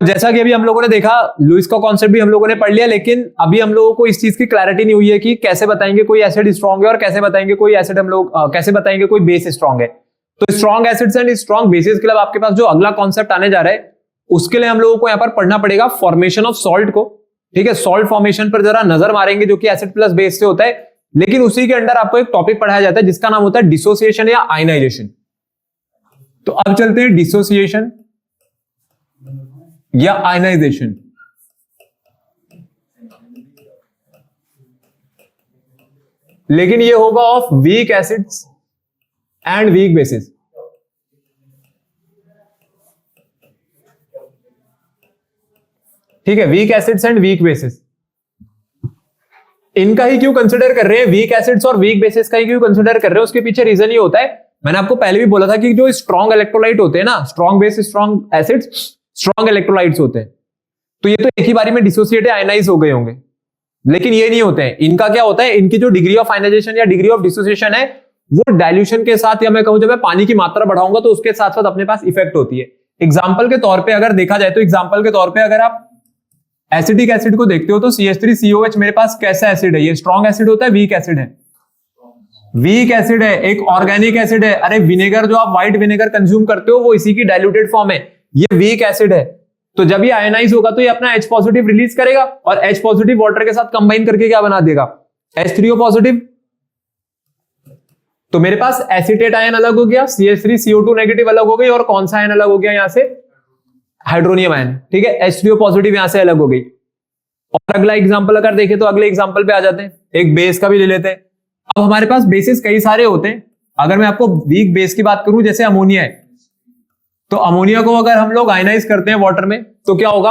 जैसा कि अभी हम लोगों ने देखा, लुईस का कॉन्सेप्ट भी हम लोगों ने पढ़ लिया, लेकिन अभी हम लोगों को इस चीज की क्लैरिटी नहीं हुई है कि कैसे बताएंगे कोई एसिड स्ट्रांग है और कैसे बताएंगे कोई एसिड हम लोग कैसे बताएंगे कोई बेस स्ट्रांग है। तो strong acids and strong basis के लिए आपके पास जो अगला कॉन्सेप्ट आने जा रहा है, उसके लिए हम लोगों को यहां पर पढ़ना पड़ेगा फॉर्मेशन ऑफ सॉल्ट को। ठीक है, सॉल्ट फॉर्मेशन पर जरा नजर मारेंगे, जो कि एसिड प्लस बेस से होता है। लेकिन उसी के अंडर आपको एक टॉपिक पढ़ाया जाता है जिसका नाम होता है डिसोसिएशन या आयनाइजेशन। तो अब चलते हैं डिसोसिएशन या आयनाइजेशन। लेकिन ये होगा of weak acids and weak bases. ठीक है, weak acids and weak bases, इनका ही क्यों कंसिडर कर रहे हैं, वीक एसिड्स और वीक बेसिस का ही क्यों कंसिडर कर रहे हैं, उसके पीछे रीजन ये होता है, मैंने आपको पहले भी बोला था कि जो स्ट्रॉन्ग इलेक्ट्रोलाइट होते हैं ना, strong base strong acids strong electrolytes होते हैं, तो ये तो एक ही बारी में डिसोसिएट आयनाइज हो गए होंगे। लेकिन ये नहीं होते हैं, इनका क्या होता है, इनकी जो डिग्री ऑफ आयनाइजेशन या डिग्री ऑफ डिसोसिएशन है वो डाइल्यूशन के साथ, या मैं कहूं जब मैं पानी की मात्रा बढ़ाऊंगा तो उसके साथ साथ अपने पास इफेक्ट होती है। एग्जाम्पल के तौर पे अगर देखा जाए, तो एग्जाम्पल के तौर पे अगर आप एसिडिक एसिड को देखते हो तो CH3COH मेरे पास कैसा एसिड है, ये स्ट्रॉन्ग एसिड होता है, वीक एसिड है, वीक एसिड है, एक ऑर्गेनिक एसिड है। अरे विनेगर जो आप व्हाइट विनेगर कंज्यूम करते हो वो इसी की डाइल्यूटेड फॉर्म है, ये वीक एसिड है। तो जब ये आयनाइज होगा तो ये अपना H पॉजिटिव रिलीज करेगा और H पॉजिटिव वाटर के साथ कंबाइन करके क्या बना देगा, H3O पॉजिटिव। तो मेरे पास एसिटेट आयन अलग हो गया, CH3CO2 नेगेटिव अलग हो गई, और कौन सा आयन अलग हो गया यहां से, हाइड्रोनियम आयन। ठीक है, H3O पॉजिटिव यहां से अलग हो गई। और अगला एग्जांपल अगर देखें तो अगले एग्जांपल पे आ जाते हैं, एक बेस का भी ले लेते हैं। अब हमारे पास बेसिस कई सारे होते हैं। अगर मैं आपको वीक बेस की बात करूं, जैसे अमोनिया है, तो अमोनिया को अगर हम लोग आयनाइज करते हैं वाटर में तो क्या होगा,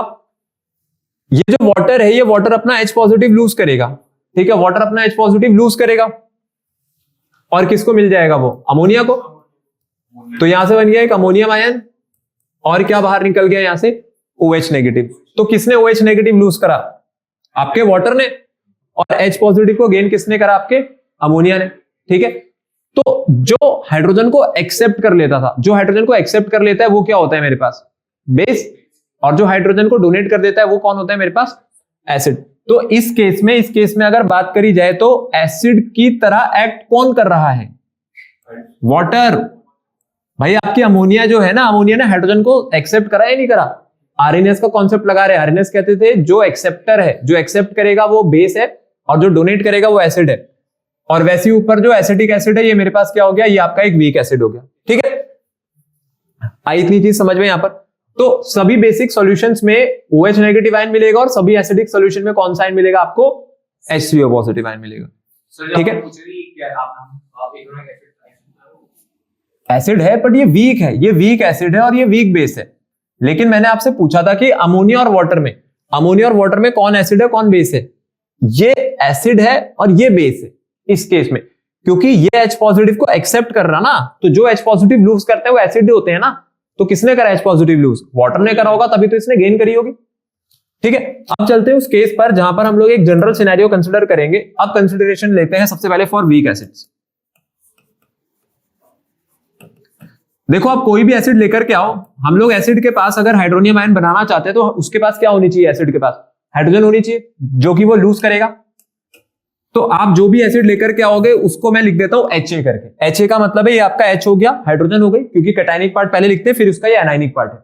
ये जो वाटर है ये वाटर अपना H पॉजिटिव लूज करेगा। ठीक है, वाटर अपना H पॉजिटिव लूज करेगा और किसको मिल जाएगा, वो अमोनिया को। तो यहां से बन गया एक अमोनियम आयन, और क्या बाहर निकल गया यहां से, OH नेगेटिव। तो किसने OH नेगेटिव लूज करा, आपके वाटर ने, और H पॉजिटिव को गेन किसने करा, आपके अमोनिया ने। ठीक है, तो जो हाइड्रोजन को एक्सेप्ट कर लेता था, जो हाइड्रोजन को एक्सेप्ट कर लेता है वो क्या होता है मेरे पास, बेस, और जो हाइड्रोजन को डोनेट कर देता है वो कौन होता है मेरे पास, एसिड। तो इस केस में अगर बात करी जाए तो एसिड की तरह एक्ट कौन कर रहा है, वाटर। भाई आपकी अमोनिया जो है ना, अमोनिया ने हाइड्रोजन को एक्सेप्ट करा या नहीं करा, आरएनएस का कॉन्सेप्ट लगा रहे। आरएनएस कहते थे जो एक्सेप्टर है, जो एक्सेप्ट करेगा वो बेस है और जो डोनेट करेगा वो एसिड है। और वैसे ही ऊपर जो एसिटिक एसिड है ये मेरे पास क्या हो गया, ये आपका एक वीक एसिड हो गया। ठीक है, आई इतनी चीज समझ में यहां पर। तो सभी बेसिक सॉल्यूशंस में OH नेगेटिव आयन मिलेगा और सभी एसिडिक सॉल्यूशन में कौन सा आयन मिलेगा आपको, H3O पॉजिटिव आयन मिलेगा। ठीक है, एसिड है बट ये वीक है, ये वीक एसिड है और ये वीक बेस है। लेकिन मैंने आपसे पूछा था कि अमोनिया और वाटर में कौन एसिड है कौन बेस है, ये एसिड है और ये बेस है इस केस में, क्योंकि ये H पॉजिटिव को एक्सेप्ट कर रहा ना, तो जो H पॉजिटिव लूज करते हैं वो एसिड होते हैं ना। तो किसने करा H पॉजिटिव लूज, वाटर ने करा होगा, तभी तो इसने गेन करी होगी। ठीक है, अब चलते हैं उस केस पर जहां पर हम लोग एक जनरल सिनेरियो कंसीडर करेंगे। अब कंसीडरेशन लेते हैं सबसे पहले फॉर वीक एसिड्स। देखो आप कोई भी एसिड लेकर के आओ, हम लोग एसिड के पास अगर हाइड्रोनियम आयन बनाना चाहते हैं तो उसके पास क्या होनी चाहिए, एसिड के पास हाइड्रोजन होनी चाहिए जो कि वो लूज करेगा। तो आप जो भी एसिड लेकर के आओगे उसको मैं लिख देता हूं HA करके। HA का मतलब है ये आपका H हो गया, हाइड्रोजन हो गई, क्योंकि कैटायनिक पार्ट पहले लिखते हैं फिर उसका ये एनायनिक पार्ट है।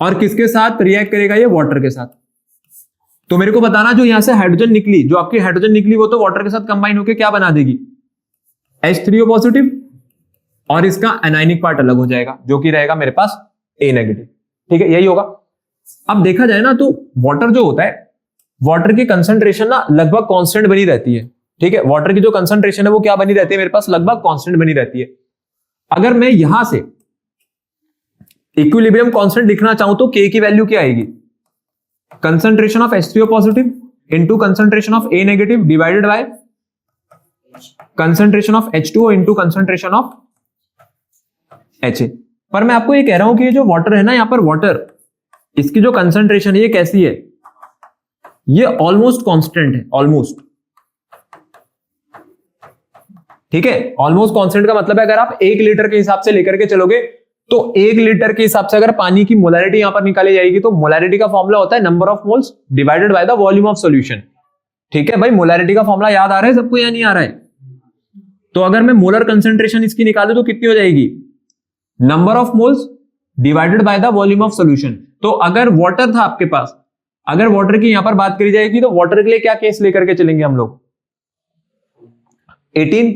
और किसके साथ रिएक्ट करेगा, ये वाटर के साथ। तो मेरे को बताना जो यहां से हाइड्रोजन निकली, जो आपकी हाइड्रोजन निकली वो तो वाटर के साथ कंबाइन होकर क्या बना देगी, H3O पॉजिटिव, और इसका एनायनिक पार्ट अलग हो जाएगा जो कि रहेगा मेरे पास A नेगेटिव। ठीक है, यही होगा। अब देखा जाए ना तो वाटर जो होता है, वाटर की कंसंट्रेशन ना लगभग कांस्टेंट बनी रहती है। ठीक है, वाटर की जो कंसंट्रेशन है वो क्या बनी रहती है मेरे पास, लगभग कांस्टेंट बनी रहती है। अगर मैं यहां से इक्विलिब्रियम कांस्टेंट लिखना चाहूं तो K की वैल्यू क्या आएगी, concentration of H3O positive into concentration of A negative divided bye concentration of H2O into concentration of HA। पर मैं आपको ये कह रहा हूं कि ये जो वाटर है ना, यहां पर वाटर, इसकी जो कंसंट्रेशन है ये कैसी है, ये ऑलमोस्ट कांस्टेंट है, ऑलमोस्ट। ठीक है, ऑलमोस्ट कांस्टेंट का मतलब है अगर आप 1 लीटर के हिसाब से लेकर के चलोगे तो 1 लीटर के हिसाब से अगर पानी की मोलैरिटी यहां पर निकाली जाएगी तो मोलैरिटी का फॉर्मूला होता है number of moles divided by the volume of solution. ठीक है भाई, मोलैरिटी का फॉर्मूला याद आ रहा है सबको या नहीं आ रहा है? तो अगर मैं मोलर कंसेंट्रेशन इसकी निकालूं तो कितनी हो जाएगी? Number of moles divided by the volume of solution. तो अगर वाटर था आपके पास, अगर वाटर की यहां पर बात करी जाएगी तो वाटर के लिए क्या केस लेकर के चलेंगे हम लोग? 18।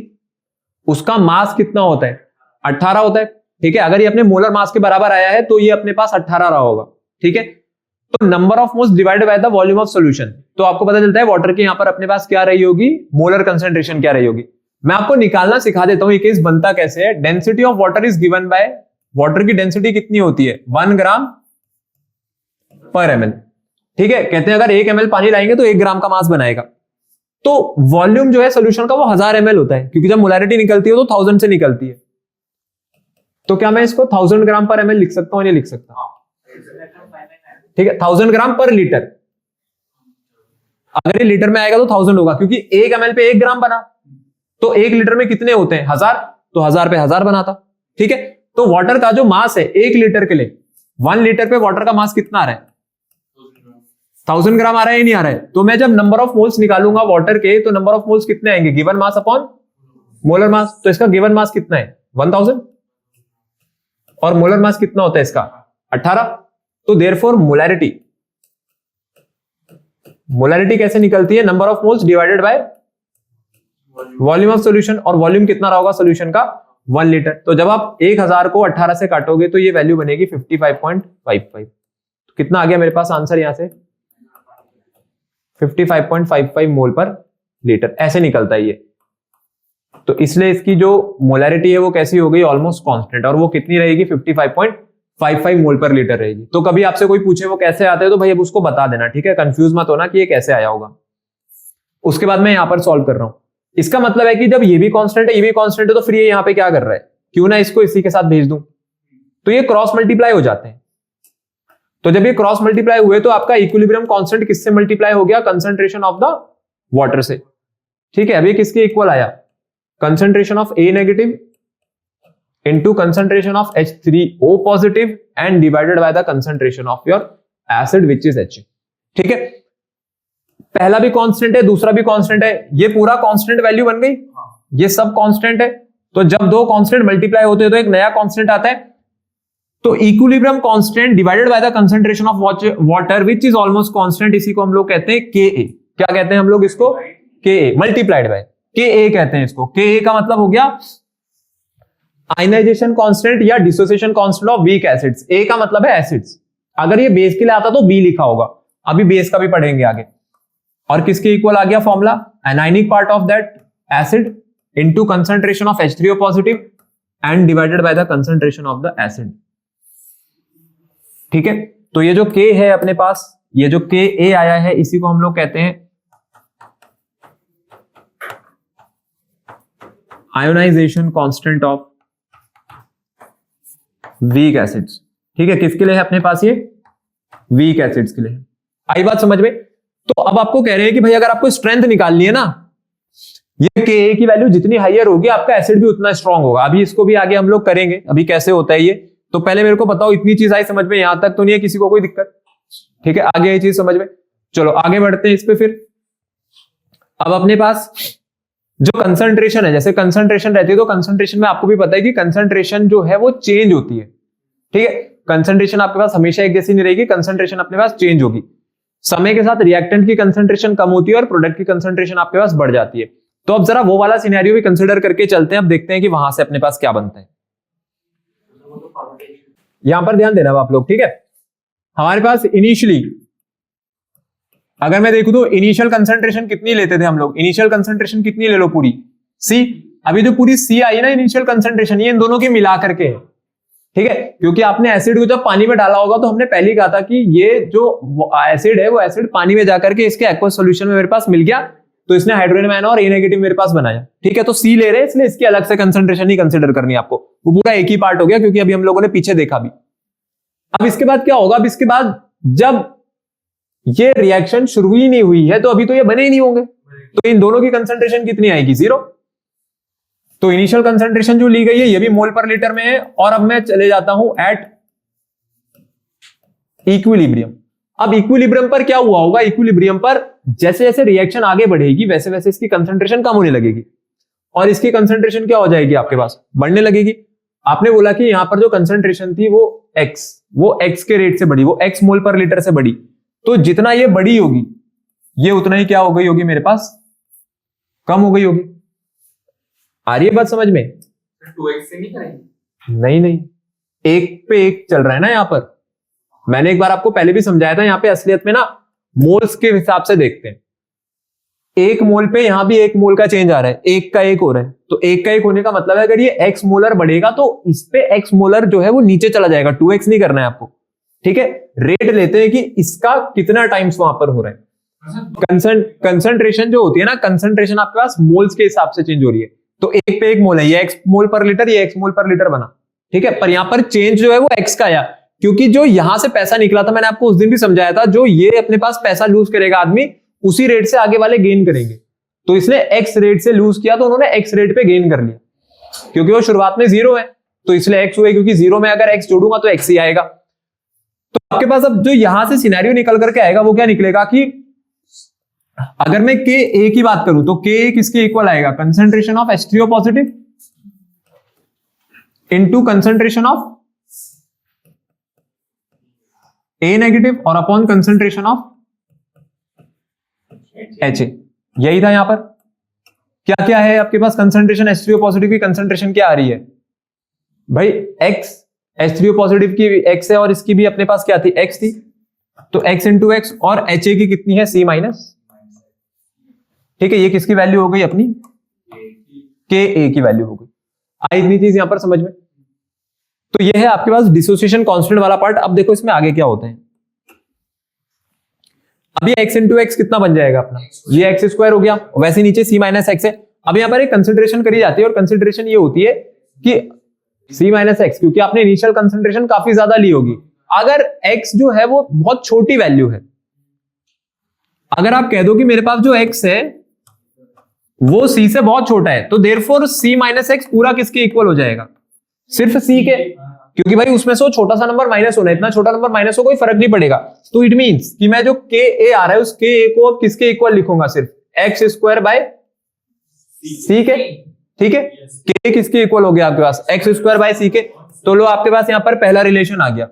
उसका मास कितना होता है? 18 होता है। ठीक है, अगर ये अपने मोलर मास के बराबर आया है तो ये अपने पास 18 रहा होगा। ठीक है, तो number of moles divided by the volume of solution, तो आपको पता चलता है वाटर के यहां पर अपने पास क्या रही होगी, मोलर कंसेंट्रेशन क्या रही होगी। मैं आपको निकालना सिखा देता हूं ये केस बनता कैसे है। Density of water is given by, water की डेंसिटी कितनी होती है? 1 ग्राम पर ml। ठीक है, कहते हैं अगर 1 ml पानी लाएंगे तो 1 ग्राम का मास बनाएगा। तो वॉल्यूम जो है सोल्यूशन का वो 1000 ml होता है, क्योंकि जब मोलैरिटी निकलती है तो 1000 से निकलती है। तो क्या मैं इसको 1000 ग्राम पर ml लिख सकता हूं? नहीं लिख सकता। ठीक है, 1000 ग्राम पर लीटर। अगर ये लीटर में आएगा तो 1000 होगा, क्योंकि 1 ml पे 1 ग्राम बना, तो 1 लीटर में कितने होते हैं? 1000, तो 1000 पे 1000 बनाता। ठीक है, तो वाटर का जो मास है 1 लीटर के लिए, 1 लीटर पे वाटर का मास कितना आ रहा है? 1000 ग्राम आ रहा है या नहीं आ रहा है? तो मैं जब नंबर ऑफ मोल्स निकालूंगा वाटर के, तो नंबर ऑफ मोल्स कितने आएंगे? Given mass upon molar mass. तो इसका गिवन मास कितना है? 1000, और मोलर मास कितना होता है इसका? 18। तो देयरफॉर मोलैरिटी कैसे निकलती है? Number of moles divided by volume of solution, और वॉल्यूम कितना रहा होगा सॉल्यूशन का? 1 लीटर। तो जब आप 1000 को 18 से काटोगे तो ये वैल्यू बनेगी 55.55। तो कितना आ गया मेरे पास आंसर यहां से? 55.55 मोल पर लीटर, ऐसे निकलता है ये। तो इसलिए इसकी जो मोलैरिटी है वो कैसी हो गई? ऑलमोस्ट कांस्टेंट, और वो कितनी रहेगी? 55.55 मोल पर लीटर रहेगी। तो कभी आपसे कोई पूछे वो कैसे आते हैं तो भाई अब उसको बता देना। ठीक है, कंफ्यूज मत होना कि ये कैसे आया होगा। उसके बाद मैं यहां पर सॉल्व कर रहा हूं। इसका मतलब है कि जब ये भी कांस्टेंट है, ये भी कांस्टेंट है, तो फिर ये यहां पे क्या कर रहा है? क्यों ना इसको इसी के साथ भेज दूं, तो ये क्रॉस मल्टीप्लाई हो जाते हैं। तो जब ये क्रॉस मल्टीप्लाई हुए तो आपका इक्विलिब्रियम कांस्टेंट किससे मल्टीप्लाई हो गया? कंसंट्रेशन ऑफ द वाटर से। ठीक है, अभी किसके इक्वल आया? Concentration of A negative into concentration of H3O positive and divided by the concentration of your acid which is H। ठीक है, पहला भी कांस्टेंट है, दूसरा भी कांस्टेंट है, ये पूरा कांस्टेंट वैल्यू बन गई, ये सब कांस्टेंट है। तो जब दो कांस्टेंट मल्टीप्लाई होते हैं तो एक नया कांस्टेंट आता है। तो equilibrium constant divided by the concentration of water which is almost constant, इसी को हम लोग कहते हैं Ka। क्या कहते हैं हम लोग इसको? Ka मल्टीप्लाइड बाय Ka कहते हैं इसको। Ka का मतलब हो गया आयनाइजेशन कांस्टेंट या dissociation constant of weak acids. A का मतलब है एसिड्स। अगर ये बेस के लिए आता तो बी लिखा होगा, अभी बेस का भी पढ़ेंगे आगे। और किसके इक्वल आ गया formula? Anionic part of that acid into concentration of H3O positive and divided by the concentration of the acid. ठीक है, तो ये जो K है अपने पास, ये जो Ka आया है, इसी को हम लोग कहते हैं ionisation constant of weak acids. ठीक है, किसके लिए है अपने पास? ये वीक एसिड्स के लिए। आई बात समझ में? तो अब आपको कह रहे हैं कि भाई अगर आपको स्ट्रेंथ निकालनी है ना, ये Ka की वैल्यू जितनी हाइयर होगी आपका एसिड भी उतना स्ट्रांग होगा। अभी इसको भी आगे हम लोग करेंगे, अभी कैसे होता है ये। तो पहले मेरे को बताओ, इतनी चीज आई समझ में? यहां तक तो नहीं है किसी को कोई दिक्कत? ठीक है, आगे ये चीज समझ में। चलो आगे बढ़ते हैं इस पे। फिर अब अपने पास जो कंसंट्रेशन है, जैसे कंसंट्रेशन रहती है तो कंसंट्रेशन में आपको भी पता है कि कंसंट्रेशन जो है वो चेंज होती है। ठीक है, कंसंट्रेशन आपके पास हमेशा एक जैसी नहीं रहेगी, कंसंट्रेशन अपने पास चेंज होगी। समय के साथ रिएक्टेंट की कंसंट्रेशन कम होती है और प्रोडक्ट की कंसंट्रेशन आपके पास बढ़ जाती है। तो अब जरा वो वाला सिनेरियो भी कंसिडर करके चलते हैं। अब देखते हैं कि वहां से अपने पास क्या बनता है। यहां पर ध्यान देना आप लोग। ठीक है, हमारे पास इनिशियली अगर मैं देखूं तो इनिशियल कंसंट्रेशन कितनी लेते थे हम लोग? इनिशियल कंसंट्रेशन कितनी ले लो? पूरी C। अभी जो पूरी C आई ना इनिशियल कंसंट्रेशन, ये इन दोनों की मिला करके है। ठीक है, क्योंकि आपने एसिड को जब पानी में डाला होगा तो हमने पहले ही कहा था कि ये जो एसिड है वो एसिड पानी में जाकर के इसके एक्वस सॉल्यूशन में मेरे पास मिल गया, तो इसने हाइड्रोजन आयन और A नेगेटिव मेरे पास बनाया। ठीक है, तो C ले रहे हैं, इसलिए इसकी अलग से कंसंट्रेशन ही कंसिडर करनी है आपको। वो पूरा एक ही पार्ट हो गया, क्योंकि अभी हम लोगों ने पीछे देखा भी। अब इसके बाद क्या होगा? अब इसके बाद जब ये रिएक्शन शुरू ही नहीं हुई है तो अभी तो ये बने ही नहीं होंगे, तो इन दोनों की कंसंट्रेशन कितनी आएगी? 0। तो इनिशियल कंसंट्रेशन जो ली गई है ये भी मोल पर लीटर में है, और अब मैं चले जाता हूं एट इक्विलिब्रियम। अब इक्विलिब्रियम पर क्या हुआ होगा, इक्विलिब्रियम पर जैसे जैसे रिएक्शन आगे बढ़ेगी वैसे वैसे इसकी कंसंट्रेशन कम होने लगेगी, और इसकी कंसंट्रेशन क्या हो जाएगी आपके पास, बढ़ने लगेगी। आपने बोला कि यहां पर जो कंसंट्रेशन थी वो x के रेट से बढ़ी, वो x मोल पर लीटर से बढ़ी, तो जितना ये बड़ी होगी ये उतना ही क्या हो गई होगी मेरे पास, कम हो गई होगी। आ रही है बात समझ में? 2x से नहीं करेंगे? नहीं, एक पे एक चल रहा है ना यहाँ पर। मैंने एक बार आपको पहले भी समझाया था, यहाँ पे असलियत में ना मोल्स के हिसाब से देखते हैं। एक मोल पे यहां भी एक मोल का चेंज आ रहा है, एक का एक हो रहा है, तो एक का एक होने का मतलब है अगर ये x मोलर बढ़ेगा तो इस पे x मोलर जो है वो नीचे चला जाएगा, 2x नहीं करना है आपको, ठीक है। रेट लेते हैं कि इसका कितना टाइम्स वहां पर हो रहा है। कंसंट्रेशन जो होती है ना, कंसंट्रेशन आपके पास मोल्स के हिसाब से चेंज हो रही है, तो एक पे एक मोल है, ये x मोल पर लीटर, ये x मोल पर लीटर बना, ठीक है। पर यहां पर चेंज जो है वो x का आया, क्योंकि जो यहां से पैसा निकला था, मैंने आपको उस दिन भी समझाया था, जो ये अपने पास पैसा लूज करेगा आदमी, उसी रेट से आगे वाले गेन करेंगे। तो इसने x रेट से लूज किया तो उन्होंने x रेट पे गेन कर लिया, क्योंकि वो शुरुआत में 0 है तो इसलिए x हुए, क्योंकि 0 में अगर x जोड़ूंगा तो x ही आएगा। तो आपके पास अब जो यहां से सिनेरियो निकल करके आएगा वो क्या निकलेगा कि अगर मैं Ka की बात करूं तो Ka किसके इक्वल आएगा, concentration of H3O positive into concentration of A negative और अपॉन कंसंट्रेशन ऑफ HA। यही था यहां पर। क्या क्या है आपके पास, कंसंट्रेशन H3O पॉजिटिव की कंसंट्रेशन क्या आ रही है भाई, x H3O पॉजिटिव की x है और इसकी भी अपने पास क्या थी, x थी, तो x इंटू एक्स, और HA की कितनी है, C माइनस, ठीक है। ये किसकी वैल्यू हो गई अपनी, Ka की वैल्यू हो गई। आई इतनी चीज यहां पर समझ में। तो ये है आपके पास डिसोसिएशन कांस्टेंट वाला पार्ट। अब देखो इसमें आगे क्या होता है। अब ये x इंटू एक्स कितना बन जाएगा अपना, ये एक्स स्क्वायर हो गया, वैसे नीचे c माइनस एक्स है। अब यहाँ पर एक कंसिडरेशन करी जाती है, और कंसिडरेशन ये होती है कि c माइनस एक्स, क्योंकि आपने इनिशियल कंसिडरेशन काफी ज्यादा ली होगी। अगर x जो है वो बहुत छोटी वैल्यू है, अगर आप कह दो कि मेरे पास जो x है वो c से बहुत छोटा है, तो देयरफॉर c माइनस एक्स पूरा किसके इक्वल हो जाएगा, सिर्फ c के, क्योंकि भाई उसमें से छोटा सा नंबर माइनस होना है, इतना छोटा नंबर माइनस हो कोई फर्क नहीं पड़ेगा। तो इट मींस कि मैं जो Ka आ रहा है उस Ka को अब किसके इक्वल लिखूंगा, सिर्फ एक्स स्क्वायर बाय सी के, ठीक है। K किसके इक्वल हो गया आपके पास, एक्स स्क्वायर बाय सी के। तो लो आपके पास यहां पर पहला रिलेशन आ गया।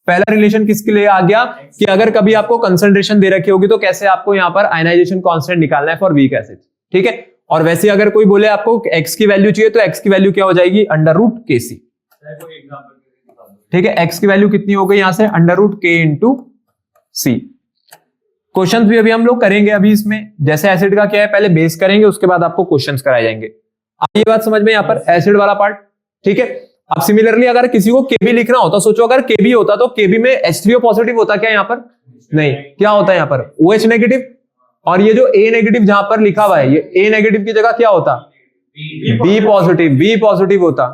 पहला रिलेशन किसके लिए आ गया कि अगर कभी आपको कंसंट्रेशन दे रखी होगी तो कैसे आपको यहां पर आयनाइजेशन कांस्टेंट निकालना है फॉर वीक एसिड, ठीक है। और वैसे अगर कोई बोले आपको x की वैल्यू चाहिए तो x की वैल्यू क्या हो जाएगी, अंडर रूट के सी, ठीक है। x की वैल्यू कितनी हो गई यहां से, अंडर रूट के इंटू सी। क्वेश्चंस भी अभी हम लोग करेंगे। अभी इसमें जैसे एसिड का क्या है, पहले बेस करेंगे, उसके बाद आपको क्वेश्चंस कराए जाएंगे। अब ये बात समझ में, यहां पर एसिड वाला पार्ट, ठीक है। अब सिमिलरली अगर किसी को केबी लिखना होता, सोचो अगर केबी होता तो केबी में H3O पॉजिटिव होता क्या यहाँ पर, नहीं, क्या होता है यहाँ पर OH नेगेटिव, और ये जो A नेगेटिव जहां पर लिखा हुआ है, ये A नेगेटिव की जगह क्या होता, B पॉजिटिव होता,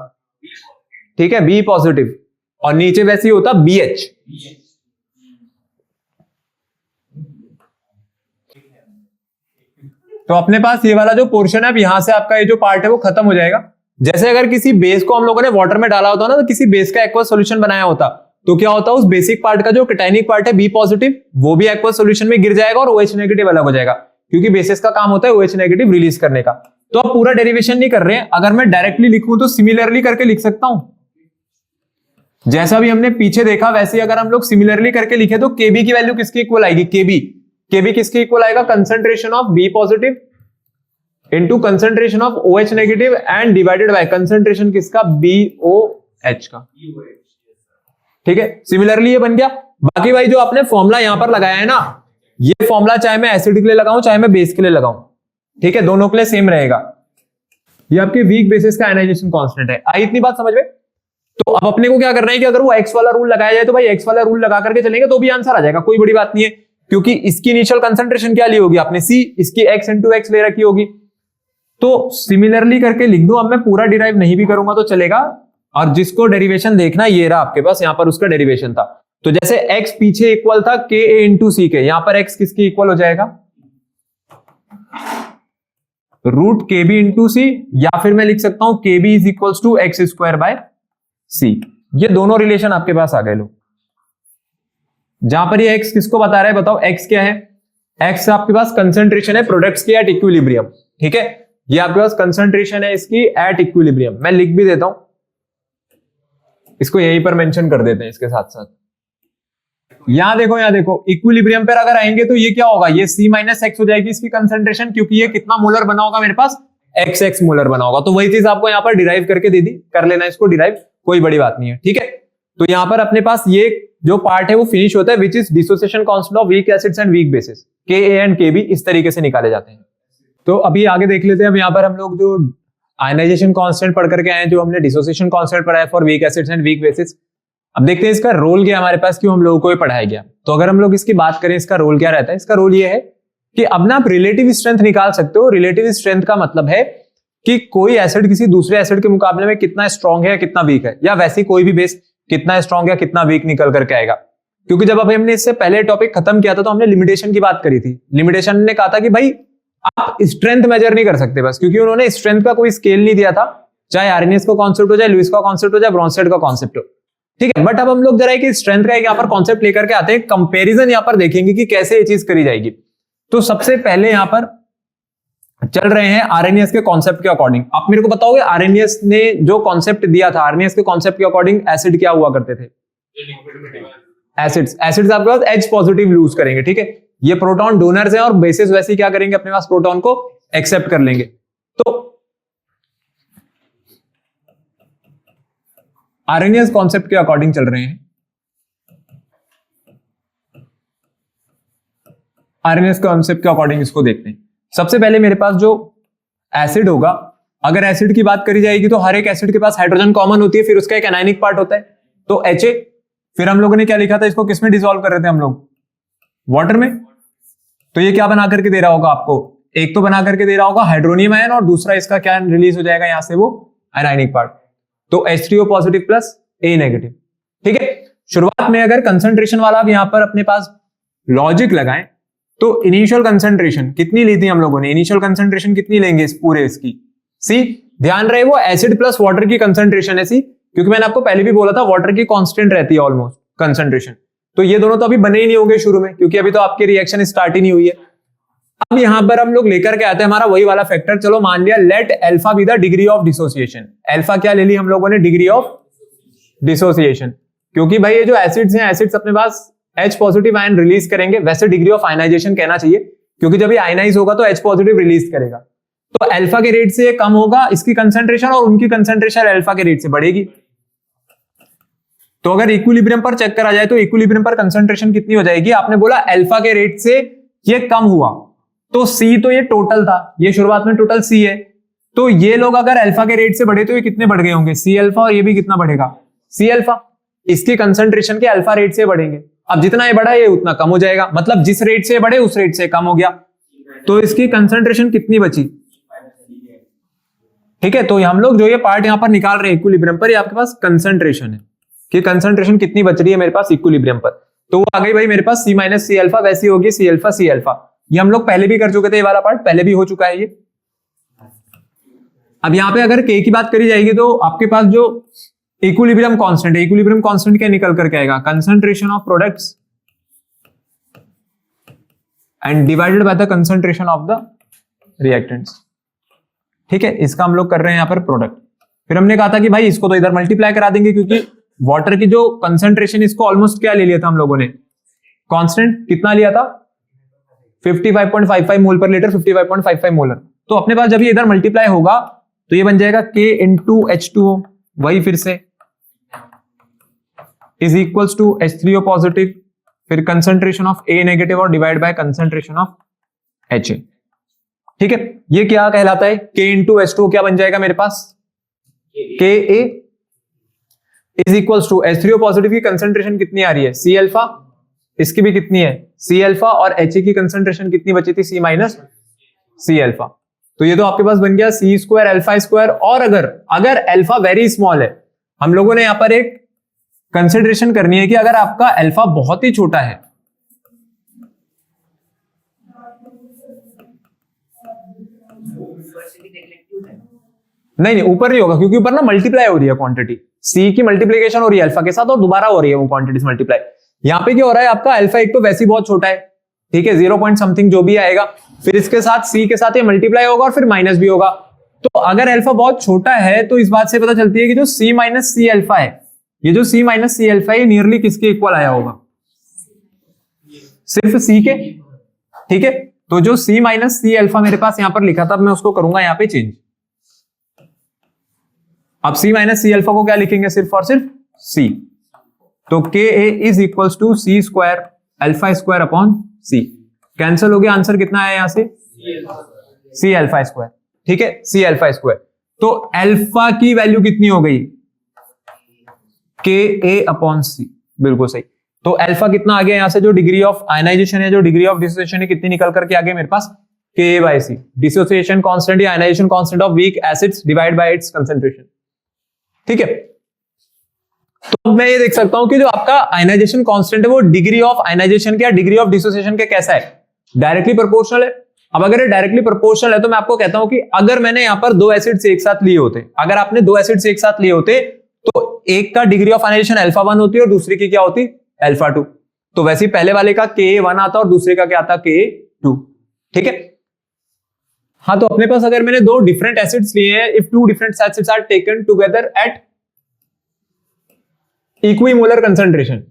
ठीक है, B पॉजिटिव, और नीचे वैसे ही होता BH। तो अपने पास ये वाला जो पोर्शन है, अब यहां से आपका ये जो पार्ट है वो खत्म हो जाएगा। जैसे अगर किसी बेस को हम लोगों ने वाटर में डाला होता ना, तो किसी बेस का एक्वस सॉल्यूशन बनाया होता, तो क्या होता, उस बेसिक पार्ट का जो कैटायनिक पार्ट है B पॉजिटिव, वो भी एक्वस सॉल्यूशन में गिर जाएगा और OH नेगेटिव अलग हो जाएगा, क्योंकि बेसिस का काम होता है OH नेगेटिव रिलीज करने का। तो अब पूरा डेरिवेशन नहीं कर रहे हैं, अगर मैं डायरेक्टली लिखूं तो सिमिलरली करके लिख सकता हूं। जैसा भी हमने पीछे देखा वैसे ही अगर हम लोग सिमिलरली करके लिखे तो Kb की वैल्यू किसके इक्वल आएगी, Kb किसके इक्वल आएगा, concentration of B positive into concentration of OH negative and divided by concentration किसका, BOH का, ठीक है। सिमिलरली ये बन गया। बाकी भाई जो आपने फॉर्मूला यहां पर लगाया है ना, ये फॉर्मूला चाहे मैं एसिड के लिए लगाऊं चाहे मैं बेस के लिए लगाऊं, ठीक है, दोनों के लिए सेम रहेगा। ये आपके वीक बेसिस का आयनाइजेशन कांस्टेंट है। आई इतनी बात समझ में। तो अब अपने को क्या करना है कि अगर वो एक्स वाला रूल लगाया जाए तो भाई एक्स वाला रूल लगा करके चलेंगे तो भी आंसर आ जाएगा, कोई बड़ी बात नहीं है, क्योंकि इसकी इनिशियल कंसंट्रेशन क्या ली होगी आपने, सी, इसकी एक्स इंटू एक्स ले रखी होगी। तो सिमिलरली करके लिख दो। अब मैं पूरा डिराइव नहीं भी करूंगा तो चलेगा, और जिसको डेरिवेशन देखना ये रहा आपके पास, यहां पर उसका डेरिवेशन था। तो जैसे x पीछे इक्वल था Ka इंटू सी के, यहां पर x किसकी इक्वल हो जाएगा, रूट के बी इंटू सी, या फिर मैं लिख सकता हूं K B is equals to X square by C. ये दोनों रिलेशन आपके पास आ गए लोग। जहां पर ये एक्स किसको बता रहा है बताओ, एक्स क्या है, एक्स आपके पास कंसंट्रेशन है प्रोडक्ट्स की एट इक्विलिब्रियम। ठीक है, ये आपके पास कंसंट्रेशन है इसकी एट इक्विलिब्रियम। मैं लिख भी देता हूं, इसको यहीं पर मेंशन कर देते हैं इसके साथ साथ। यहां देखो इक्विलिब्रियम पर अगर आएंगे तो ये क्या होगा, ये C माइनस एक्स हो जाएगी इसकी कंसंट्रेशन, क्योंकि ये कितना मोलर बना होगा मेरे पास, XX मोलर बना होगा। तो वही चीज आपको यहाँ पर डिराइव करके दे दी, कर लेना इसको डिराइव, कोई बड़ी बात नहीं है। ठीक है, तो यहां पर अपने पास ये जो पार्ट है वो फिनिश होता है, which is dissociation constant of weak acids and weak bases, Ka and Kb इस तरीके से निकाले जाते हैं। तो अभी आगे देख लेते हैं। अब यहाँ पर हम लोग जो आयनाइजेशन कांस्टेंट पढ़ करके आए हैं, जो हमने डिसोसिएशन कांस्टेंट पढ़ा है for weak acids and weak bases. अब देखते हैं इसका रोल क्या हमारे पास, क्यों हम लोगों को ये पढ़ाया गया। तो अगर हम लोग इसकी बात करें इसका रोल क्या रहता है, इसका रोल ये है कि अब ना आप रिलेटिव स्ट्रेंथ निकाल सकते हो। रिलेटिव स्ट्रेंथ का मतलब है कि कोई एसिड किसी दूसरे एसिड के मुकाबले में कितना स्ट्रॉन्ग है या कितना वीक है, या वैसी कोई भी बेस कितना स्ट्रॉन्ग या कितना वीक निकल करके आएगा। क्योंकि जब अभी हमने इससे पहले टॉपिक खत्म किया था तो हमने लिमिटेशन की बात करी थी। लिमिटेशन ने कहा था कि भाई आप स्ट्रेंथ मेजर नहीं कर सकते बस, क्योंकि उन्होंने स्ट्रेंथ का कोई स्केल नहीं दिया था, चाहे आर्नियस का कॉन्सेप्ट हो, चाहे लुईस का कॉन्सेप्ट हो, चाहे ब्रॉन्स्टेड का कॉन्सेप्ट हो। ठीक है, बट अब हम लोग जरा कि स्ट्रेंथ का एक यहाँ पर कॉन्सेप्ट लेकर के आते हैं, कंपैरिजन यहाँ पर देखेंगे कि कैसे ये चीज करी जाएगी। तो सबसे पहले यहाँ पर चल रहे हैं आरएनएस के कॉन्सेप्ट के अकॉर्डिंग। आप मेरे को बताओगे आरएनएस ने जो कॉन्सेप्ट दिया था, आरएनएस के कॉन्सेप्ट के अकॉर्डिंग एसिड क्या हुआ करते थे, एसिड्स आपके पास H पॉजिटिव लूज करेंगे। ठीक है, ये प्रोटॉन डोनर्स हैं और बेसिस वैसे क्या करेंगे, अपने पास प्रोटॉन को एक्सेप्ट कर लेंगे। तो आरएनएस कॉन्सेप्ट के अकॉर्डिंग चल रहे हैं। आरएनएस कॉन्सेप्ट के अकॉर्डिंग इसको देखते हैं। सबसे पहले मेरे पास जो एसिड होगा, अगर एसिड की बात करी जाएगी तो हर एक एसिड के पास हाइड्रोजन कॉमन होती है, फिर उसका एक एनायनिक पार्ट होता है तो Ha। फिर हम लोगों ने क्या लिखा था, इसको किसमें डिसॉल्व कर रहे थे हम लोग, वाटर में। तो ये क्या बना करके दे रहा होगा आपको, एक तो बना करके दे रहा होगा हाइड्रोनियम आयन, और दूसरा इसका क्या रिलीज हो जाएगा यहां से, वो एनायनिक पार्ट। तो H3O positive plus A negative. ठीक है, शुरुआत में अगर कंसंट्रेशन वाला भी यहां पर अपने पास लॉजिक लगाएं तो इनिशियल कंसंट्रेशन कितनी ली थी हम लोगों ने, इनिशियल कंसंट्रेशन कितनी लेंगे इस पूरे इसकी, सी। ध्यान रहे वो एसिड प्लस वाटर की कंसंट्रेशन है सी, क्योंकि मैंने आपको पहले भी बोला था वाटर की कांस्टेंट रहती है ऑलमोस्ट कंसंट्रेशन। तो ये दोनों तो अभी बने ही नहीं होंगे शुरू में, क्योंकि अभी तो आपकी रिएक्शन स्टार्ट ही नहीं हुई है। अब यहां पर हम लोग लेकर के आते हैं हमारा वही वाला फैक्टर। चलो मान लिया let alpha be the degree of dissociation. Alpha क्या ले ली हम लोगों ने, डिग्री ऑफ डिसोसिएशन। क्योंकि भाई ये जो एसिड्स हैं, एसिड्स अपने पास H पॉजिटिव आयन रिलीज करेंगे, वैसे डिग्री ऑफ आयनाइजेशन कहना चाहिए, क्योंकि जब ये आयनाइज होगा तो H पॉजिटिव रिलीज करेगा। तो अल्फा के रेट से कम होगा इसकी कंसंट्रेशन, और उनकी कंसंट्रेशन अल्फा के रेट से बढ़ेगी। तो अगर इक्विलिब्रियम पर चेक करा जाए तो इक्विलिब्रियम पर कंसंट्रेशन कितनी हो जाएगी, आपने बोला अल्फा के रेट से ये कम हुआ, तो C तो ये टोटल था, ये शुरुआत में टोटल C है। तो ये लोग अगर अल्फा के रेट से बढ़े तो ये कितने बढ़ गए होंगे, C अल्फा, और ये भी कितना बढ़ेगा, C अल्फा। इसकी कंसंट्रेशन के अल्फा रेट से बढ़ेंगे। अब जितना ये बढ़ा ये उतना कम हो जाएगा, मतलब जिस रेट से बढ़े उस रेट से कम हो गया, तो इसकी कंसंट्रेशन कितनी बची। ठीक है, तो हम लोग जो ये पार्ट यहां पर निकाल रहे हैं इक्विलिब्रियम पर, ये आपके पास कंसंट्रेशन है कि कंसंट्रेशन कितनी बच रही है मेरे पास इक्विलिब्रियम पर। तो वो आ गई भाई मेरे पास C माइनस सी अल्फा, वैसी होगी C अल्फा C अल्फा। ये हम लोग पहले भी कर चुके थे, ये वाला पार्ट पहले भी हो चुका है ये। अब यहां पे अगर K की बात करी जाएगी तो आपके पास जो इक्विलिब्रियम कांस्टेंट है, इक्विलिब्रियम कांस्टेंट क्या निकल करके आएगा, concentration of products and divided by the concentration of the reactants. ठीक है, इसका हम लोग कर रहे हैं यहां पर प्रोडक्ट। फिर हमने कहा था कि भाई इसको तो इधर मल्टीप्लाई करा देंगे, क्योंकि वाटर की जो कंसंट्रेशन इसको ऑलमोस्ट क्या ले लिया था हम लोगों ने, कांस्टेंट कितना लिया था, 55.55 मोल पर लीटर, 55.55 मोलर। तो अपने पास जब ये इधर मल्टीप्लाई होगा तो ये बन जाएगा K इंटू H2O, वही फिर से is equals to H3O positive, फिर कंसंट्रेशन ऑफ A नेगेटिव और divide by concentration of HA। ठीक है, ये क्या कहलाता है, K इंटू H2O क्या बन जाएगा मेरे पास, Ka is equals to H3O positive की कंसंट्रेशन कितनी आ रही है, C अल्फा, इसकी भी कितनी है C अल्फा, और HA की कंसंट्रेशन कितनी बची थी, C माइनस C अल्फा। तो ये तो आपके पास बन गया C स्क्वायर अल्फा स्क्वायर। और अगर अल्फा वेरी स्मॉल है, हम लोगों ने यहां पर एक कंसिडरेशन करनी है कि अगर आपका अल्फा बहुत ही छोटा है, से भी नेगलेक्ट हो जाएगा। नहीं नहीं, ऊपर नहीं होगा क्योंकि ऊपर ना मल्टीप्लाई हो रही है क्वांटिटी, सी की मल्टीप्लिकेशन हो रही है अल्फा के साथ और दोबारा हो रही है वो क्वांटिटीज मल्टीप्लाई। यहाँ पे क्या हो रहा है, आपका अल्फा एक तो वैसे ही बहुत छोटा है, ठीक है, 0 पॉइंट समथिंग जो भी आएगा, फिर इसके साथ सी के साथ ये मल्टीप्लाई होगा और फिर माइनस भी होगा। तो अगर अल्फा बहुत छोटा है तो इस बात से पता चलती है कि जो सी माइनस सी अल्फा है, ये जो सी माइनस सी अल्फा है, नियरली किसके इक्वल आया होगा, सिर्फ सी के, ठीक है। तो जो सी माइनस सी अल्फा मेरे पास यहां पर लिखा था, मैं उसको करूंगा यहां पे चेंज। अब सी माइनस सी अल्फा को क्या लिखेंगे, सिर्फ और सिर्फ सी। तो K A is equals to C square alpha square upon C. Cancel हो गया, आंसर कितना आया यहां से, सी अल्फा स्क्वायर, ठीक है, सी अल्फा स्क्वायर। तो अल्फा की वैल्यू कितनी हो गई, के ए अपॉन सी, बिल्कुल सही। तो अल्फा कितना आ गया यहां से, जो डिग्री ऑफ आयनाइजेशन है, जो डिग्री ऑफ डिसोसिएशन है, कितनी निकल करके आ गई मेरे पास, K A by C. Dissociation constant या ionization constant of weak acids divide by its concentration, ठीक है। तो मैं ये देख सकता हूं कि जो आपका आयनाइजेशन कांस्टेंट है वो डिग्री ऑफ आयनाइजेशन के या डिग्री ऑफ डिसोसिएशन के कैसा है, डायरेक्टली प्रोपोर्शनल है। अब अगर ये डायरेक्टली प्रोपोर्शनल है तो मैं आपको कहता हूं कि अगर मैंने यहां पर दो एसिड्स एक साथ लिए होते, अगर आपने दो एसिड्स एक साथ लिए होते तो एक का डिग्री ऑफ आयनाइजेशन अल्फा 1 होती है और दूसरी की क्या होती, अल्फा 2। तो वैसे ही पहले वाले का के1 आता और दूसरे का क्या आता, के2, ठीक है। हाँ, तो अपने पास अगर मैंने दो डिफरेंट एसिड्स लिए हैं, if two different acids are taken together at equimolar concentration,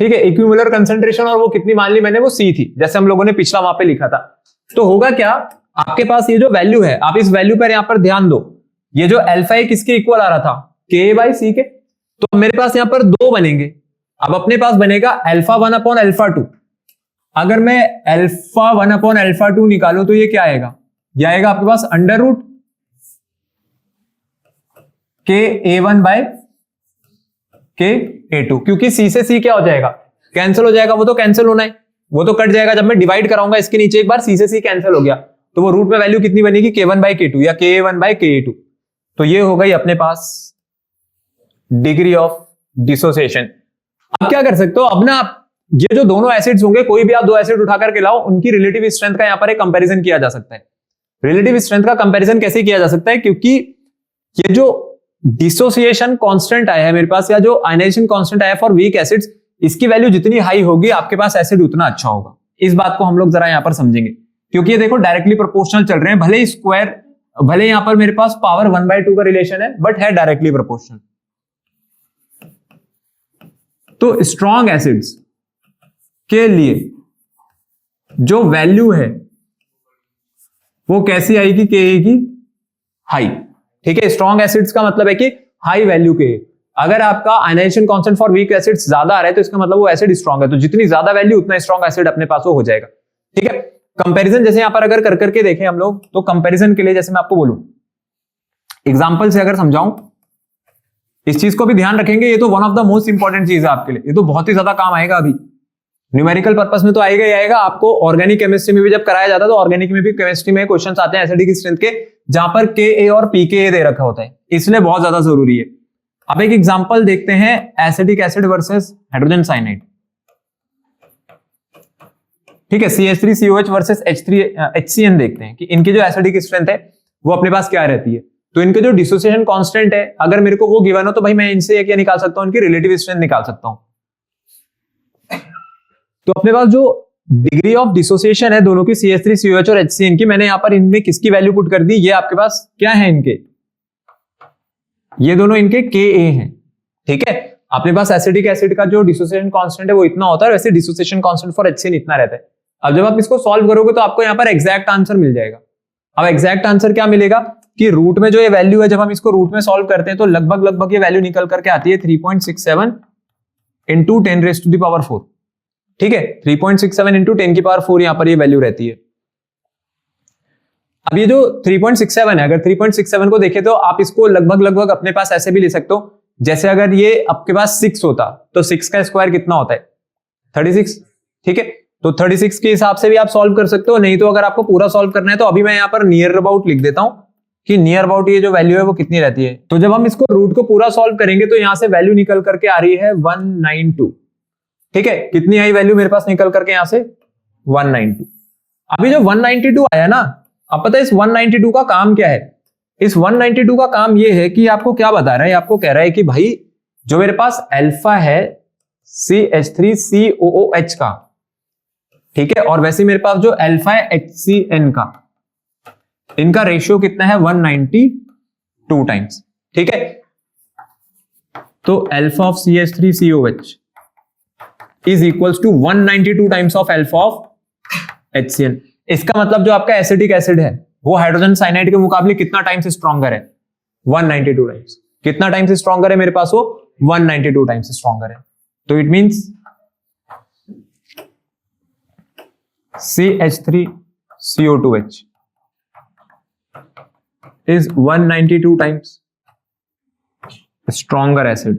ठीक है, इक्विमोलर कंसंट्रेशन, और वो कितनी मान ली मैंने, वो सी थी, जैसे हम लोगों ने पिछला वहां पे लिखा था। तो होगा क्या, आपके पास ये जो वैल्यू है, आप इस वैल्यू पर यहां पर ध्यान दो, ये जो अल्फा है किसके इक्वल आ रहा था, के बाई सी के। तो मेरे पास यहां पर दो बनेंगे। अब अपने पास बनेगा अल्फा 1 अपॉन अल्फा 2। अगर मैं अल्फा 1 अपॉन अल्फा 2 निकालूं तो ये क्या आएगा, ये आएगा आपके पास अंडर रूट के ए1 बाय के ए2, क्योंकि सी से सी क्या हो जाएगा, कैंसिल हो जाएगा, वो तो कैंसिल होना है, वो तो कट जाएगा। जब मैं डिवाइड कराऊंगा इसके नीचे एक बार, सी से सी कैंसिल हो गया, तो वो रूट में वैल्यू कितनी बनेगी, के1 बाय के2 या के1 बाय के2। तो ये हो गई अपने पास डिग्री ऑफ डिसोसिएशन। अब क्या कर सकते हो, अब ना ये जो दोनों एसिड्स होंगे, कोई भी आप दो एसिड उठा करके लाओ, उनकी रिलेटिव स्ट्रेंथ का यहां पर एक कंपैरिजन किया जा सकता है। रिलेटिव स्ट्रेंथ का कंपैरिजन कैसे किया जा सकता है, क्योंकि ये जो डिसोसिएशन कांस्टेंट आया है मेरे पास, या जो आयनाइजेशन कांस्टेंट आया फॉर वीक एसिड्स, इसकी वैल्यू जितनी हाई होगी आपके पास एसिड उतना अच्छा होगा। इस बात को हम लोग जरा यहां पर समझेंगे, क्योंकि ये देखो डायरेक्टली प्रोपोर्शनल चल रहे हैं, भले ही स्क्वायर, भले यहां पर मेरे पास पावर 1/2 का रिलेशन है, बट है डायरेक्टली प्रोपोर्शनल। तो स्ट्रॉन्ग एसिड्स के लिए जो वैल्यू है वो कैसी आएगी, के की हाई, ठीक है। स्ट्रॉन्ग एसिड्स का मतलब है कि हाई वैल्यू के। अगर आपका ionization constant for weak acids ज्यादा आ रहा है तो इसका मतलब वो एसिड स्ट्रॉन्ग है, तो जितनी ज्यादा वैल्यू उतना स्ट्रॉन्ग एसिड अपने पास हो जाएगा, ठीक है। कंपैरिजन जैसे यहां पर अगर कर करके देखें हम लोग, तो कंपैरिजन के लिए जैसे मैं आपको बोलूं, एग्जांपल से अगर समझाऊं, इस चीज को भी ध्यान रखेंगे, ये तो one of the most important चीज है आपके लिए, ये तो बहुत ही ज्यादा काम आएगा। अभी न्यूमेरिकल पर्पस में तो आएगा ही आएगा, आपको ऑर्गेनिक केमिस्ट्री में भी जब कराया जाता है तो ऑर्गेनिक में भी केमिस्ट्री में क्वेश्चंस आते हैं एसिडिक स्ट्रेंथ के, जहां पर के ए और पी के ए दे रखा होता है, इसलिए बहुत ज्यादा जरूरी है। अब एक एग्जांपल देखते हैं, acidic acid versus hydrogen cyanide, ठीक है, CH3COH वर्सेस HCN देखते हैं कि इनकी जो एसिडिक स्ट्रेंथ है वो अपने पास क्या रहती है। तो इनके जो डिसोसिएशन कांस्टेंट है, अगर मेरे को वो गिवन हो तो भाई मैं इनसे क्या निकाल सकता हूं, इनकी रिलेटिव स्ट्रेंथ निकाल सकता हूं। तो अपने पास जो डिग्री ऑफ डिसोसिएशन है दोनों की, CH3COH और HCN की, मैंने यहां पर इनमें किसकी वैल्यू पुट कर दी, ये आपके पास क्या है इनके, ये दोनों इनके Ka हैं, ठीक है। अपने पास एसिडिक एसिड का जो डिसोसिएशन कांस्टेंट है वो इतना होता है, वैसे डिसोसिएशन कांस्टेंट फॉर HCN इतना रहता है। अब जब आप इसको सॉल्व करोगे तो आपको यहां पर एग्जैक्ट आंसर मिल जाएगा। अब एग्जैक्ट आंसर क्या मिलेगा कि रूट में जो ये वैल्यू है, जब हम इसको रूट में सॉल्व करते हैं तो लगभग ये वैल्यू निकल करके आती है 3.67 इंटू 10⁴, ठीक है, 3.67 इंटू 10⁴ यहां पर ये वैल्यू रहती है। अब ये जो 3.67 है, अगर 3.67 को देखें तो आप इसको लगभग अपने पास ऐसे भी ले सकते हो, जैसे अगर ये आपके पास 6 होता तो 6 का स्क्वायर कितना होता है, 36, ठीक है। तो 36 के हिसाब से भी आप सॉल्व कर सकते हो, नहीं तो अगर आपको पूरा सॉल्व करना है तो अभी मैं यहां पर नियर अबाउट लिख देता हूं कि नियर अबाउट ये जो वैल्यू है वो कितनी रहती है। तो जब हम इसको रूट को पूरा सॉल्व करेंगे तो यहां से वैल्यू निकल करके आ रही है 192, ठीक है। कितनी आई वैल्यू मेरे पास निकल करके यहां से 192। अभी जो 192 आया ना, अब पता है इस 192 का काम क्या है? इस 192 का काम ये है कि आपको क्या बता रहा है, आपको कह रहा है कि भाई जो मेरे पास अल्फा है CH3COOH का, ठीक है, और वैसे मेरे पास जो अल्फा है HCN का, इनका रेशियो कितना है? 192 टाइम्स, ठीक है। तो alpha of CH3COH is equals to 192 times of alpha of HCN। इसका मतलब जो आपका एसिटिक एसिड है वो हाइड्रोजन साइनाइड के मुकाबले कितना टाइम्स स्ट्रॉन्गर है? 192 टाइम्स। कितना टाइम्स स्ट्रॉन्गर है मेरे पास? वो 192 टाइम्स स्ट्रॉन्गर है। तो it means CH3CO2H is 192 times stronger acid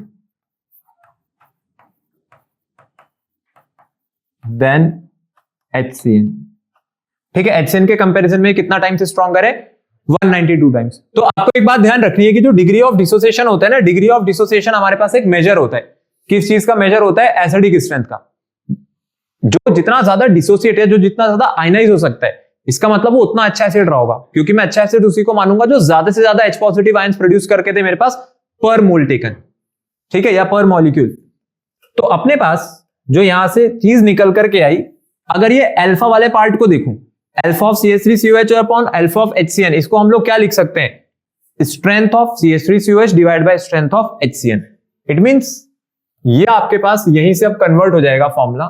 than HCN। ठीक है, HCN के कंपैरिजन में कितना टाइम्स स्ट्रॉन्गर है? 192 टाइम्स। तो आपको एक बात ध्यान रखनी है कि जो डिग्री ऑफ डिसोसिएशन होता है ना, डिग्री ऑफ डिसोसिएशन हमारे पास एक मेजर होता है। किस चीज का मेजर होता है? एसिडिक स्ट्रेंथ का। जो जितना ज्यादा डिसोसिएट है, जो जितना ज्यादा आयनाइज हो सकता है, इसका मतलब वो उतना अच्छा एसिड रहा होगा, क्योंकि मैं अच्छा एसिड उसी को मानूंगा जो ज्यादा से ज्यादा H पॉजिटिव आयंस प्रोड्यूस करके दे मेरे पास पर मोल टेकन, ठीक है, या पर मॉलिक्यूल। तो अपने पास जो यहां से चीज निकल करके आई, अगर ये अल्फा वाले पार्ट को देखूं, alpha of CH3COH upon alpha of HCN, इसको हम लोग क्या लिख सकते हैं? Strength of CH3COH divide by strength of HCN। It means ये आपके पास यहीं से अब कन्वर्ट हो जाएगा formula,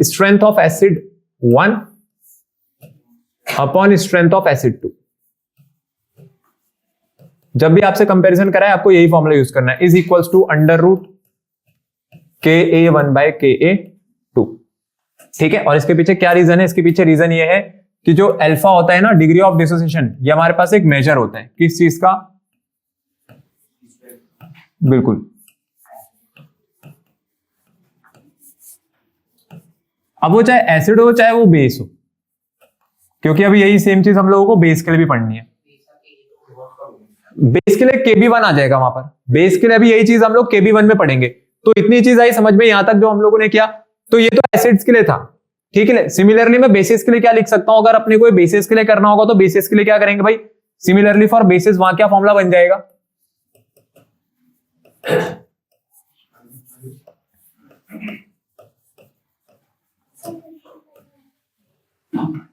strength of acid 1 upon strength of acid 2। जब भी आपसे कंपैरिजन कराए आपको यही फॉर्मूला यूज करना है, is equals to under root KA1 by KA2, ठीक है। और इसके पीछे क्या रीजन है? इसके पीछे रीजन ये है कि जो अल्फा होता है ना, डिग्री ऑफ डिसोसिएशन, ये हमारे पास एक मेजर होता है। किस चीज का? बिल्कुल। अब वो चाहे एसिड हो चाहे वो बेस हो, क्योंकि अभी यही सेम चीज हम लोगों को बेस के लिए भी पढ़नी है। बेस के लिए KB1 आ जाएगा वहां पर। बेस के लिए अभी यही चीज हम लोग KB1 में पढ़ेंगे। तो इतनी चीज आई समझ में यहां तक जो हम लोगों ने किया। तो ये तो एसिड्स के लिए था, ठीक है। सिमिलरली मैं बेसिस के लिए क्या लिख सकता हूं? अगर अपने को बेसिस के लिए करना होगा तो बेसिस के लिए क्या करेंगे भाई? सिमिलरली फॉर बेसिस, वहां क्या फॉर्मूला बन जाएगा?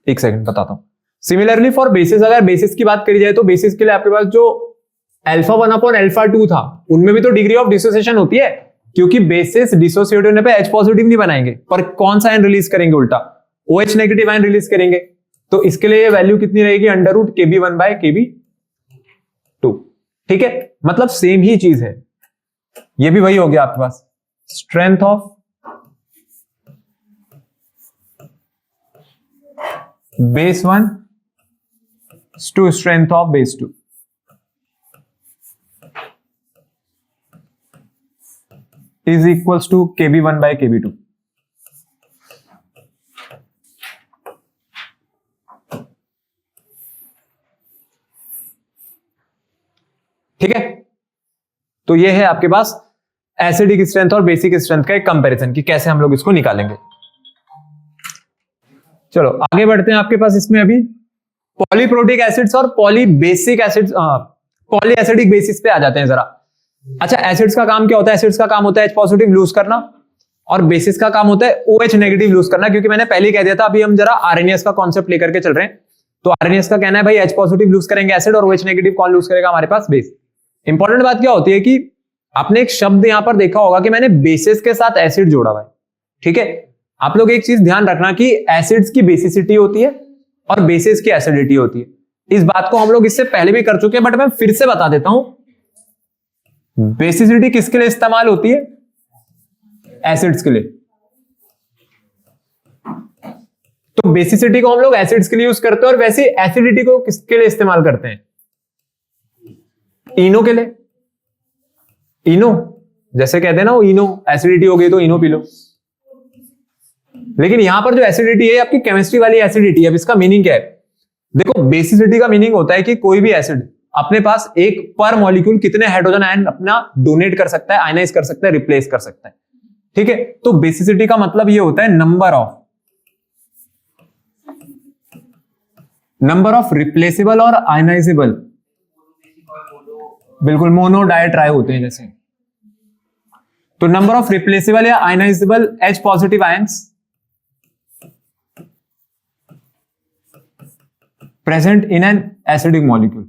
एक सेकंड बताता हूं। सिमिलरली फॉर बेसिस, अगर बेसिस की बात करी जाए तो बेसिस के लिए आपके पास जो अल्फा 1 अपॉन अल्फा 2 था, उनमें भी तो डिग्री ऑफ डिसोसिएशन होती है, क्योंकि बेसिस डिसोसिएट होने पे H पॉजिटिव नहीं बनाएंगे, पर कौन सा आयन रिलीज करेंगे? उल्टा OH नेगेटिव आयन रिलीज करेंगे। तो इसके लिए वैल्यू कितनी रहेगी? Under root KB1 bye KB2, ठीक है। मतलब सेम ही चीज है, ये भी वही हो गया आपके पास, strength of base 1 to strength of base 2। is equals to KB1 by KB2। ठीक है, तो ये है आपके पास एसिडिक स्ट्रेंथ और बेसिक स्ट्रेंथ का एक कंपैरिजन कि कैसे हम लोग इसको निकालेंगे। चलो आगे बढ़ते हैं। आपके पास इसमें अभी पॉलीप्रोटिक एसिड्स और polybasic acids, poly acidic basis पे आ जाते हैं जरा। अच्छा, एसिड्स का काम क्या होता है? एसिड्स का काम होता है H पॉजिटिव लूज करना, और बेसिस का काम होता है OH नेगेटिव लूज करना। क्योंकि मैंने पहले ही कह दिया था, अभी हम जरा RNAs का कॉन्सेप्ट लेकर के चल रहे हैं। तो RNAs का कहना है भाई H पॉजिटिव लूज करेंगे एसिड, और OH नेगेटिव कौन लूज करेगा? हमारे पास बेस। इंपॉर्टेंट बात क्या होती है कि आपने एक शब्द यहां पर देखा होगा कि मैंने बेसिस के साथ एसिड जोड़ा हुआ है, ठीक है। आप लोग एक चीज ध्यान रखना कि एसिड्स की बेसिसिटी होती है और बेसिस की एसिडिटी होती है। इस बात को हम लोग इससे पहले भी कर चुके हैं, बट मैं फिर से बता देता हूं। बेसिसिटी किसके लिए इस्तेमाल होती है? एसिड्स के लिए। तो बेसिसिटी को हम लोग एसिड्स के लिए यूज करते हैं, और वैसे एसिडिटी को किसके लिए इस्तेमाल करते हैं? इनो के लिए। इनो जैसे कहते हैं ना, वो इनो, एसिडिटी हो गई तो इनो पी लो। लेकिन यहां पर जो एसिडिटी है आपकी केमिस्ट्री वाली एसिडिटी है। अब इसका मीनिंग क्या है? देखो, बेसिसिटी का मीनिंग होता है कि कोई भी एसिड अपने पास एक पर मॉलिक्यूल कितने हाइड्रोजन आयन अपना डोनेट कर सकता है, आयनाइज कर सकता है, रिप्लेस कर सकता है, ठीक है। तो बेसिसिटी का मतलब ये होता है number of number of replaceable और आयनाइजेबल, बिल्कुल मोनो डाई ट्राई होते हैं जैसे। तो नंबर ऑफ रिप्लेसेबल या ionizable H positive ions present in an acidic molecule.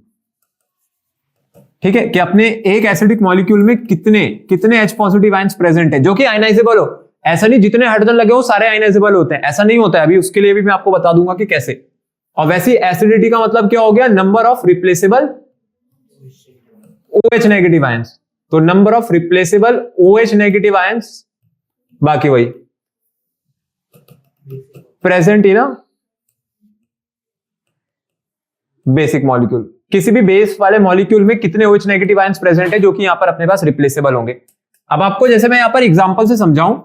ठीक है, कि अपने एक एसिडिक मॉलिक्यूल में कितने कितने H पॉजिटिव आयंस प्रेजेंट है जो कि आयनाइजेबल हो। ऐसा नहीं जितने हाइड्रोजन लगे हो सारे आयनाइजेबल होते हैं, ऐसा नहीं होता है। अभी उसके लिए भी मैं आपको बता दूंगा कि कैसे। और वैसे एसिडिटी का मतलब क्या हो गया, number of replaceable OH negative ions. तो number of replaceable OH negative ions, बाकी वही present in a basic molecule. किसी भी बेस वाले मॉलिक्यूल में कितने OH नेगेटिव आयंस प्रेजेंट है जो कि यहां पर अपने पास रिप्लेसेबल होंगे। अब आपको जैसे मैं यहां पर एग्जांपल से समझाऊं,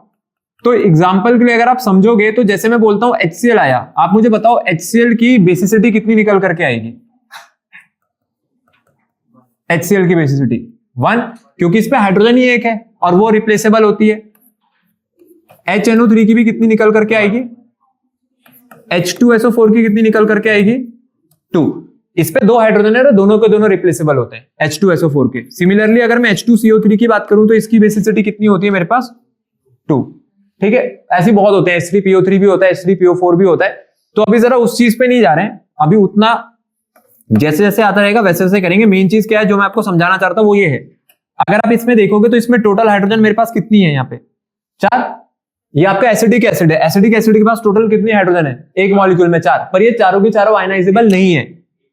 तो एग्जांपल के लिए अगर आप समझोगे तो जैसे मैं बोलता हूं HCl आया, आप मुझे बताओ HCl की बेसिसिटी कितनी निकल करके आएगी। HCl की बेसिसिटी 1, क्योंकि इस पे हाइड्रोजन ही एक है और वो रिप्लेसेबल होती है। HNO3 की भी कितनी निकल करके आएगी, H2SO4 की कितनी निकल करके आएगी 2। इस पे 2 हाइड्रोजन है, दोनों के दोनों रिप्लेसेबल होते हैं H2SO4 के। सिमिलरली अगर मैं H2CO3 की बात करूं तो इसकी बेसिसिटी कितनी होती है मेरे पास 2। ठीक है, ऐसी बहुत होते हैं, H3PO3 भी होता है, H3PO4 भी होता है। तो अभी जरा उस चीज पे नहीं जा रहे हैं, अभी उतना जैसे जैसे आता रहेगा वैसे वैसे करेंगे। मेन चीज क्या है जो मैं आपको समझाना चाहता हूं वो ये है, अगर आप इसमें देखोगे तो इसमें टोटल हाइड्रोजन मेरे पास कितनी है, यहाँ पे 4। ये आपका एसिडिक एसिड है, एसिडिक एसिड के पास टोटल कितनी हाइड्रोजन है एक मॉलिक्यूल में 4, पर ये चारों की चारों आयनाइजेबल नहीं है।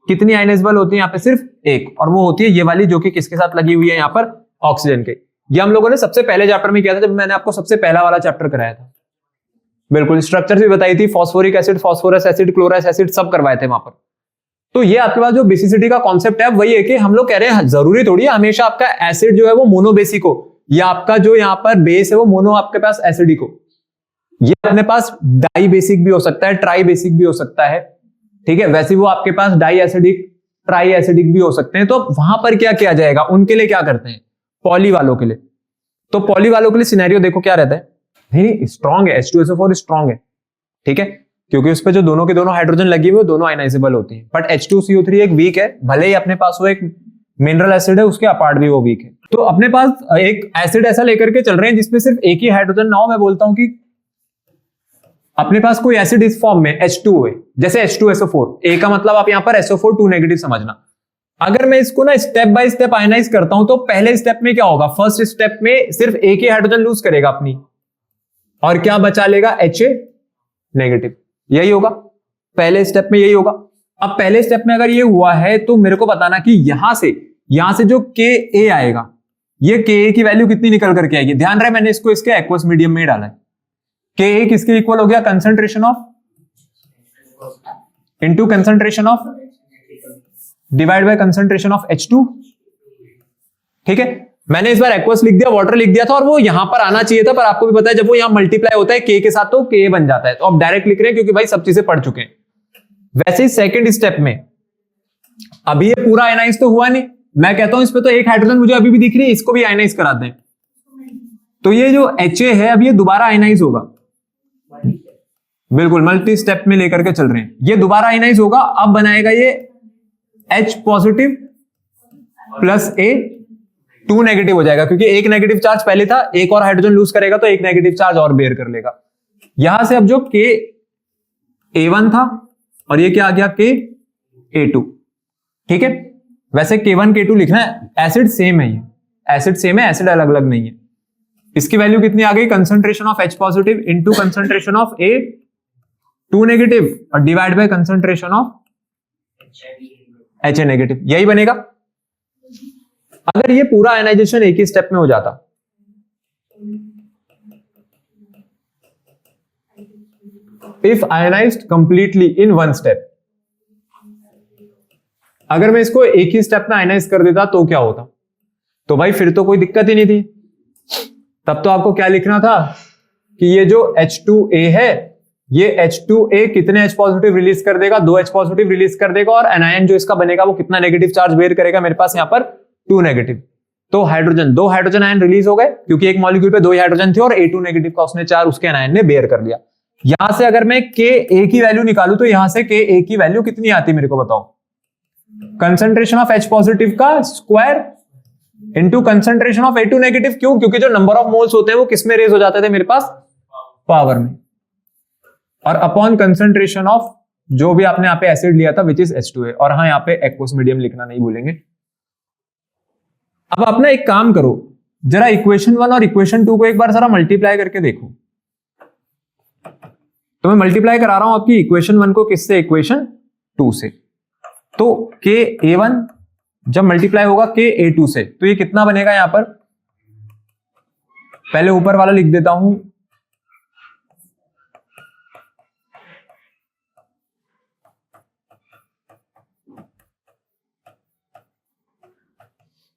कितनी आयनाइजेबल होती है यहाँ पे, सिर्फ एक, और वो होती है ये वाली जो कि किसके साथ लगी हुई है यहाँ पर, ऑक्सीजन के। ये हम लोगों ने सबसे पहले चैप्टर में किया था, जब मैंने आपको सबसे पहला वाला चैप्टर कराया था। बिल्कुल स्ट्रक्चर भी बताई थी, phosphoric acid, phosphorous acid, chlorous acid सब करवाए थे वहां पर। तो ये आपके पास जो बेसिसिटी का कॉन्सेप्ट है वही है कि हम लोग कह रहे हैं जरूरी थोड़ी है हमेशा आपका एसिड जो है वो मोनोबेसिक हो, या आपका जो यहाँ पर बेस है वो मोनो आपके पास एसिडिक हो। ये अपने पास डाई बेसिक भी हो सकता है, ट्राई बेसिक भी हो सकता है। ठीक है, वैसे वो आपके पास डाई एसिडिक, ट्राई एसिडिक भी हो सकते हैं। तो वहां पर क्या किया जाएगा, उनके लिए क्या करते हैं, पॉली वालों के लिए। तो पॉली वालों के लिए सिनेरियो देखो क्या रहता है, नहीं स्ट्रॉन्ग है, H2SO4 स्ट्रॉन्ग है। ठीक है, क्योंकि उस पे जो दोनों के दोनों हाइड्रोजन लगी हुई है दोनों आयनाइजेबल होती है। बट H2CO3 एक वीक है, भले ही अपने पास वो एक मिनरल एसिड है, उसके अपार्ट भी वो वीक है। तो अपने पास एक एसिड ऐसा लेकर के चल रहे हैं जिसमें सिर्फ एक ही हाइड्रोजन ना हो। मैं बोलता हूं कि अपने पास कोई एसिड इस फॉर्म में H2O है, जैसे H2SO4, A का मतलब आप यहां पर SO4 2 नेगेटिव समझना। अगर मैं इसको ना स्टेप बाय स्टेप आयनाइज करता हूं तो पहले स्टेप में क्या होगा, फर्स्ट स्टेप में सिर्फ एक ही हाइड्रोजन लूज करेगा अपनी, और क्या बचा लेगा, HA नेगेटिव। यही होगा पहले स्टेप में, यही होगा। अब पहले स्टेप में अगर ये हुआ है तो मेरे को बताना कि यहां से जो Ka आएगा, ये Ka की वैल्यू कितनी निकल करके आएगी। ध्यान रहे मैंने इसको इसके एक्वस मीडियम में ही डाला है। Ka किसके इक्वल हो गया, concentration of into concentration of divide by concentration of H2। ठीक है, मैंने इस बार एक्वस लिख दिया, वाटर लिख दिया था, और वो यहां पर आना चाहिए था, पर आपको भी पता है जब वो यहां मल्टीप्लाई होता है K के साथ तो Ka बन जाता है। तो आप डायरेक्ट लिख रहे हैं क्योंकि भाई सब चीजें पढ़ चुके हैं। वैसे ही सेकंड स्टेप में अभी ये पूरा आयनाइज तो हुआ नहीं, मैं कहता हूं इस पे तो एक हाइड्रोजन मुझे अभी भी दिख रही है, इसको भी आयनाइज करा दें। तो ये जो HA है अब ये दोबारा आयनाइज होगा, बिल्कुल मल्टी स्टेप में लेकर के चल रहे हैं, ये दोबारा आयनाइज होगा। अब बनाएगा ये H positive plus A 2 negative हो जाएगा, क्योंकि एक नेगेटिव चार्ज पहले था, एक और हाइड्रोजन लूज करेगा तो एक नेगेटिव चार्ज और बेयर कर लेगा। यहां से अब जो K A1 था और ये क्या आ गया K A2। ठीक है, वैसे K1 K2 लिखना है, एसिड सेम है, ये एसिड सेम है, एसिड अलग अलग नहीं है। इसकी वैल्यू कितनी आ गई, concentration of H positive into concentration of A 2 negative और divide by concentration of HA negative, यही बनेगा। अगर ये पूरा आयनाइजेशन एक ही स्टेप में हो जाता, if ionised completely in one step, अगर मैं इसको एक ही स्टेप में आयनाइज कर देता तो क्या होता, तो भाई फिर तो कोई दिक्कत ही नहीं थी। तब तो आपको क्या लिखना था कि ये जो H2A है, ये H2A कितने H पॉजिटिव रिलीज कर देगा, 2 H पॉजिटिव रिलीज कर देगा, और एनायन जो इसका बनेगा वो कितना नेगेटिव चार्ज बेयर करेगा, मेरे पास यहां पर 2 नेगेटिव। तो दो हाइड्रोजन आयन रिलीज हो गए, क्योंकि एक मॉलिक्यूल पे 2 हाइड्रोजन थे और A2 नेगेटिव का उसने 4 उसके आयन ने बेयर कर लिया। यहां से अगर मैं के ए की वैल्यू निकालू तो यहां से के ए की वैल्यू कितनी आती है मेरे को बताओ? कंसंट्रेशन ऑफ H पॉजिटिव का square into concentration of A2 negative. क्यों? क्योंकि जो नंबर ऑफ मोल्स होते हैं वो किस में रेज हो जाते थे मेरे पास? पावर में, और अपॉन कंसंट्रेशन ऑफ जो भी आपने यहाँ पे एसिड लिया था विच इज H2A। और हाँ, यहाँ पे एक्वस मीडियम लिखना नहीं भूलेंगे। अब आप ना एक काम करो, जरा इक्वेशन 1 और इक्वेशन 2 को एक बार जरा मल्टीप्लाई करके देखो। तो मैं मल्टीप्लाई करा रहा हूं आपकी इक्वेशन 1 को किससे? इक्वेशन 2 से। तो के A1 जब मल्टीप्लाई होगा के A2 से तो ये कितना बनेगा? यहां पर पहले ऊपर वाला लिख देता हूं,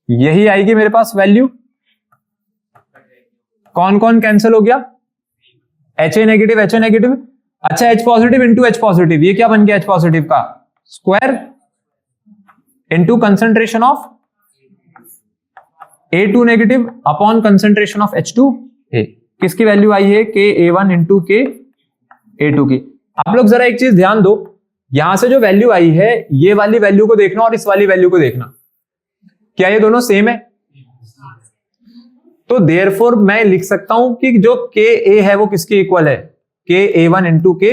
यही आएगी मेरे पास वैल्यू। कौन कौन कैंसिल हो गया? HA negative, HA negative. अच्छा, H positive into H positive, ये क्या बन गया? H पॉजिटिव का square into concentration of A2 negative upon concentration of H2A। किसकी वैल्यू आई है? के A1 इंटू के A2 की। आप लोग जरा एक चीज ध्यान दो, यहां से जो वैल्यू आई है ये वाली वैल्यू को देखना और इस वाली वैल्यू को देखना, क्या ये दोनों सेम है? तो देयरफॉर मैं लिख सकता हूं कि जो के ए है वो किसके इक्वल है? के A1 इंटू के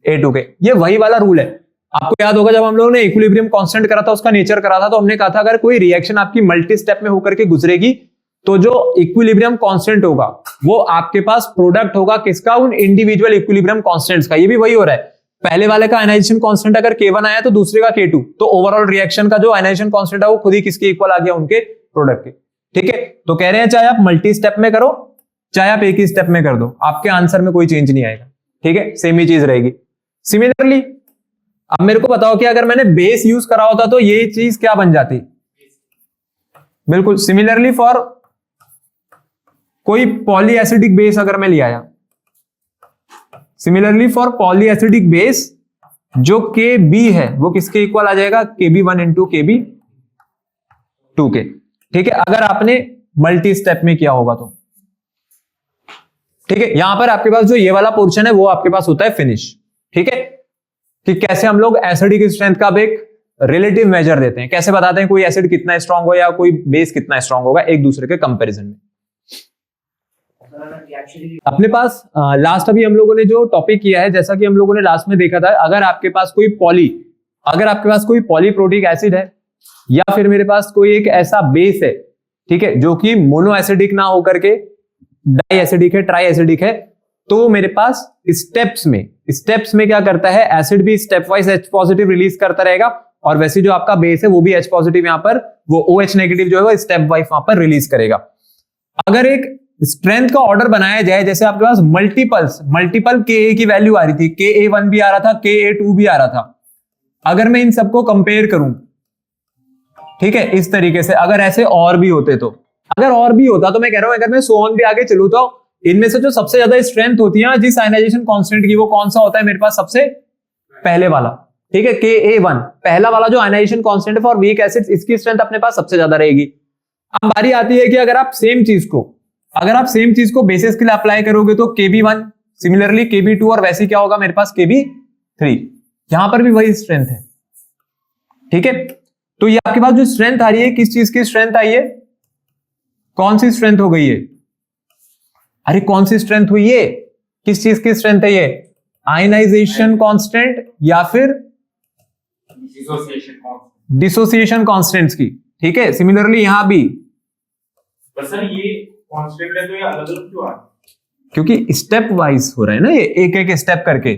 A2 के। ये वही वाला रूल है। आपको याद होगा जब हम लोगों ने इक्विलिब्रियम कांस्टेंट करा था, उसका नेचर करा था, तो हमने कहा था अगर कोई रिएक्शन आपकी मल्टी स्टेप में होकर के गुजरेगी तो जो इक्विलिब्रियम कांस्टेंट होगा वो आपके पास प्रोडक्ट होगा किसका? उन इंडिविजुअल इक्विलिब्रियम कांस्टेंट्स का। ये भी वही हो रहा है, पहले वाले का आयनाइजेशन कांस्टेंट अगर K1 आया तो दूसरे का K2, तो ओवरऑल रिएक्शन का जो आयनाइजेशन कांस्टेंट है वो खुद ही किसके इक्वल आ गया? उनके प्रोडक्ट के। ठीक है, तो कह रहे हैं चाहे आप मल्टी स्टेप में करो चाहे आप एक ही स्टेप में कर दो, आपके आंसर में कोई चेंज नहीं आएगा। ठीक है, सेम ही चीज रहेगी। सिमिलरली अब मेरे को बताओ कि अगर मैंने बेस यूज करा होता तो ये चीज क्या बन जाती? बिल्कुल सिमिलरली फॉर कोई पॉली एसिडिक बेस अगर मैं ले आया, similarly for poly acidic base जो KB है वो किसके इक्वल आ जाएगा? KB1 इंटू KB2 के। ठीक है, अगर आपने मल्टी स्टेप में किया होगा तो। ठीक है, यहां पर आपके पास जो ये वाला पोर्शन है वो आपके पास होता है फिनिश। ठीक है, कि कैसे हम लोग एसिडिक स्ट्रेंथ का एक रिलेटिव मेजर देते हैं, कैसे बताते हैं कोई एसिड कितना स्ट्रांग हो या कोई बेस कितना स्ट्रांग होगा एक दूसरे के कंपैरिजन में। अपने पास लास्ट अभी हम लोगों ने जो टॉपिक किया है, जैसा कि हम लोगों ने लास्ट में देखा था, अगर आपके पास कोई पॉलीप्रोटिक एसिड है या फिर मेरे पास कोई एक ऐसा बेस है, ठीक है, जो कि मोनो एसिडिक ना होकर के डाई एसिडिक है, ट्राई एसिडिक है, तो मेरे पास स्टेप्स में क्या करता है? एसिड भी step wise H positive release करता रहेगा और वैसे जो आपका बेस है वो भी H पॉजिटिव यहां पर वो OH नेगेटिव जो है वो स्टेप वाइज वहां पर रिलीज करेगा। अगर एक स्ट्रेंथ का ऑर्डर बनाया जाए, जैसे आपके पास मल्टीपल Ka की वैल्यू आ रही थी, Ka1 भी आ रहा था, Ka2 भी आ रहा था, अगर मैं इन सबको कंपेयर करूं, ठीक है, इस तरीके से, अगर ऐसे और भी होते तो, अगर और भी होता तो मैं कह रहा हूं अगर मैं सो ऑन भी आगे चलूं तो इनमें से जो सबसे ज्यादा स्ट्रेंथ होती है जिस आयनाइजेशन कांस्टेंट की, वो कौन सा होता है मेरे पास? सबसे पहले वाला। ठीक है, Ka1 पहला वाला जो आयनाइजेशन कांस्टेंट है फॉर वीक एसिड्स, इसकी स्ट्रेंथ अपने पास सबसे ज्यादा रहेगी। अब बारी आती है कि अगर आप सेम चीज को बेसिस के लिए अप्लाई करोगे तो Kb1 सिमिलरली Kb2 और वैसे क्या होगा मेरे पास? Kb3। यहां पर भी वही स्ट्रेंथ है। ठीक है, तो ये आपके पास जो स्ट्रेंथ आ रही है, किस चीज की स्ट्रेंथ आई है? कौन सी स्ट्रेंथ हो गई है? अरे कौन सी स्ट्रेंथ हुई है? किस चीज की स्ट्रेंथ है ये? आयनाइजेशन कांस्टेंट या फिर डिसोसिएशन कांस्टेंट्स की। ठीक है, सिमिलरली यहां भी। पर सर ये कांस्टेंट है तो ये अलग-अलग क्यों आ रहा है? क्योंकि स्टेप वाइज हो रहा है ना, ये एक एक स्टेप करके।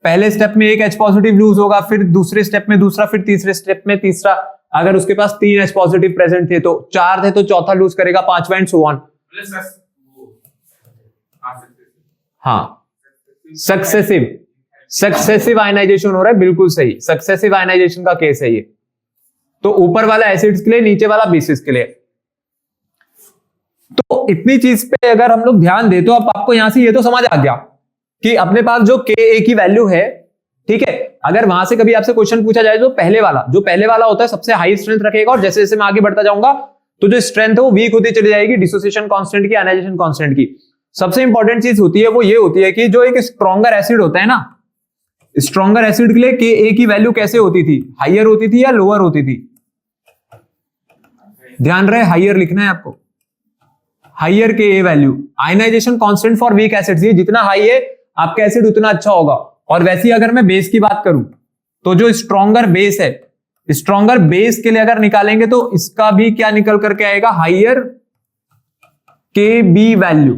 पहले स्टेप में एक H पॉजिटिव लूज होगा, फिर दूसरे स्टेप में दूसरा, फिर तीसरे स्टेप में तीसरा। अगर उसके पास 3 H पॉजिटिव प्रेजेंट थे तो 4 थे तो चौथा लूज करेगा, 5वां एंड सो ऑन। हाँ, सक्सेसिव आयनाइजेशन हो रहा है, बिल्कुल सही, सक्सेसिव आयनाइजेशन का केस है ये। तो ऊपर वाला एसिड्स के लिए, नीचे वाला बेसिस के लिए। तो इतनी चीज पे अगर हम लोग ध्यान दें तो अब आपको यहां से ये तो समझ आ गया कि अपने पास जो Ka की वैल्यू है, ठीक है, अगर वहां से कभी आपसे क्वेश्चन पूछा जाए तो पहले वाला होता है सबसे हाई स्ट्रेंथ रखेगा, और जैसे जैसे मैं आगे बढ़ता जाऊंगा तो जो स्ट्रेंथ है वो वीक होती चली जाएगी डिसोसिएशन कांस्टेंट की, आयनाइजेशन कांस्टेंट की। सबसे इंपॉर्टेंट चीज होती है वो ये होती है कि जो एक स्ट्रॉन्गर एसिड होता है ना, स्ट्रॉन्गर एसिड के लिए Ka की वैल्यू कैसे होती थी, हाइयर होती थी या लोअर होती थी? ध्यान रहे, हाइयर लिखना है आपको, higher Ka value. Ionization constant for weak acids, ये जितना हाई है आपका एसिड उतना अच्छा होगा। और वैसे ही अगर मैं बेस की बात करूं तो जो स्ट्रॉन्गर बेस है, स्ट्रॉन्गर बेस के लिए अगर निकालेंगे तो इसका भी क्या निकल करके आएगा, हाइयर Kb वैल्यू।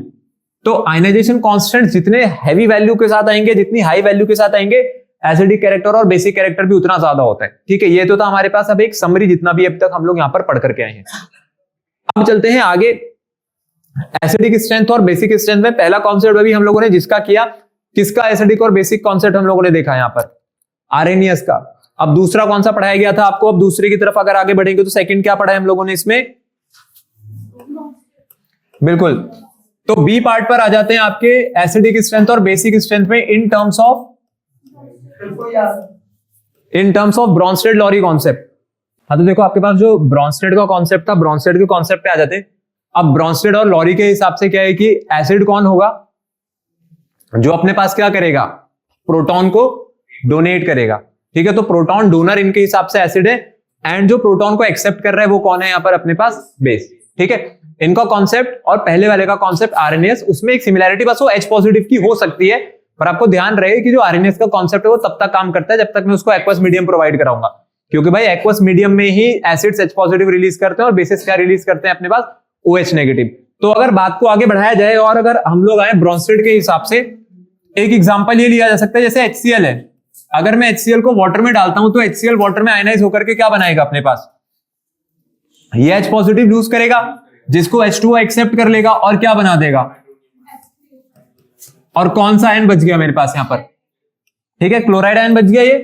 तो आयनाइजेशन कांस्टेंट जितने हैवी वैल्यू के साथ आएंगे, जितनी हाई वैल्यू के साथ आएंगे, एसिडिक कैरेक्टर और बेसिक कैरेक्टर भी उतना ज्यादा होता है। ठीक है, ये तो था हमारे पास अब एक समरी जितना भी अब तक हम लोग यहां पर पढ़ करके आए हैं। अब चलते हैं आगे, एसिडिक स्ट्रेंथ और बेसिक स्ट्रेंथ में पहला कॉन्सेप्ट अभी हम लोगों ने जिसका किया, किसका एसिडिक और बेसिक कॉन्सेप्ट हम लोगों ने देखा यहां पर, आरएनएस का। अब दूसरा कौन सा पढ़ाया गया था आपको? अब दूसरे की तरफ अगर आगे बढ़ेंगे तो सेकंड क्या पढ़ा है हम लोगों ने इसमें? बिल्कुल, तो बी पार्ट पर आ जाते हैं आपके एसिडिक स्ट्रेंथ और बेसिक स्ट्रेंथ में in terms of Brønsted-lorry concept. हाँ, तो देखो आपके पास जो ब्रॉन्स्टेड का कॉन्सेप्ट था, ब्रॉन्स्टेड के कॉन्सेप्ट पे आ जाते हैं। अब ब्रॉन्स्टेड और लॉरी के हिसाब से क्या है कि एसिड कौन होगा जो अपने पास क्या करेगा, प्रोटॉन को डोनेट करेगा। ठीक है, तो प्रोटॉन डोनर इनके हिसाब से एसिड है, एंड जो प्रोटॉन को एक्सेप्ट कर रहा है वो कौन है यहाँ पर अपने पास, बेस। ठीक है, इनका कॉन्सेप्ट और पहले वाले का कॉन्सेप्ट आरएनएस, उसमें एक सिमिलैरिटी बस वो H पॉजिटिव की हो सकती है, पर आपको ध्यान रहे कि जो आरएनएस का कॉन्सेप्ट है वो तब तक काम करता है जब तक मैं उसको एक्वस मीडियम प्रोवाइड कराऊंगा, क्योंकि भाई एक्वस मीडियम में ही एसिड्स H पॉजिटिव रिलीज करते हैं और बेसिस क्या रिलीज करते हैं अपने पास, OH नेगेटिव। तो अगर बात को आगे बढ़ाया जाए और अगर हम लोग आए ब्रॉन्स्टेड के हिसाब से, एक एग्जांपल ये लिया जा सकता है, जैसे HCl है, अगर मैं HCl को वाटर में डालता हूं तो HCl वाटर में आयनाइज होकर के क्या बनाएगा अपने पास, ये H पॉजिटिव लूज करेगा, जिसको H2O एक्सेप्ट कर लेगा और क्या बना देगा, और कौन सा आयन बच गया मेरे पास यहां पर, ठीक है, क्लोराइड आयन बच गया ये।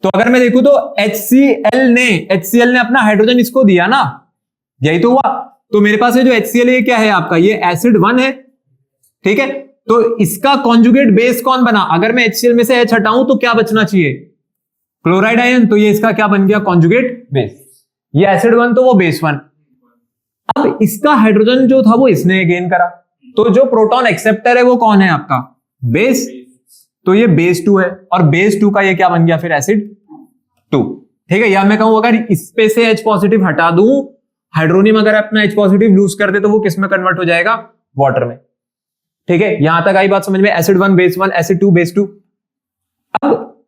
तो अगर मैं देखूं तो HCl ने अपना हाइड्रोजन इसको दिया ना, यही तो हुआ। तो मेरे पास ये जो HCl है ये क्या है आपका, ये एसिड 1 है। ठीक है, तो इसका कॉन्जुगेट बेस कौन बना, अगर मैं HCl में से H हटाऊं तो क्या बचना चाहिए, क्लोराइड आयन, तो ये इसका क्या बन गया, कॉन्जुगेट बेस। ये एसिड 1 तो वो बेस 1। अब इसका हाइड्रोजन जो था वो इसने गेन करा, तो जो प्रोटॉन एक्सेप्टर है वो कौन है आपका, बेस, तो ये बेस 2 है, और बेस 2 का ये क्या बन गया फिर, एसिड 2। ठीक है, या मैं कहूं अगर इस पे से H पॉजिटिव हटा दूं, हाइड्रोनियम अगर अपना H पॉजिटिव लूज कर दे तो वो किस में कन्वर्ट हो जाएगा, वाटर में। ठीक है, यहां तक आई बात समझ में, एसिड 1 बेस 1, एसिड 2 बेस 2। अब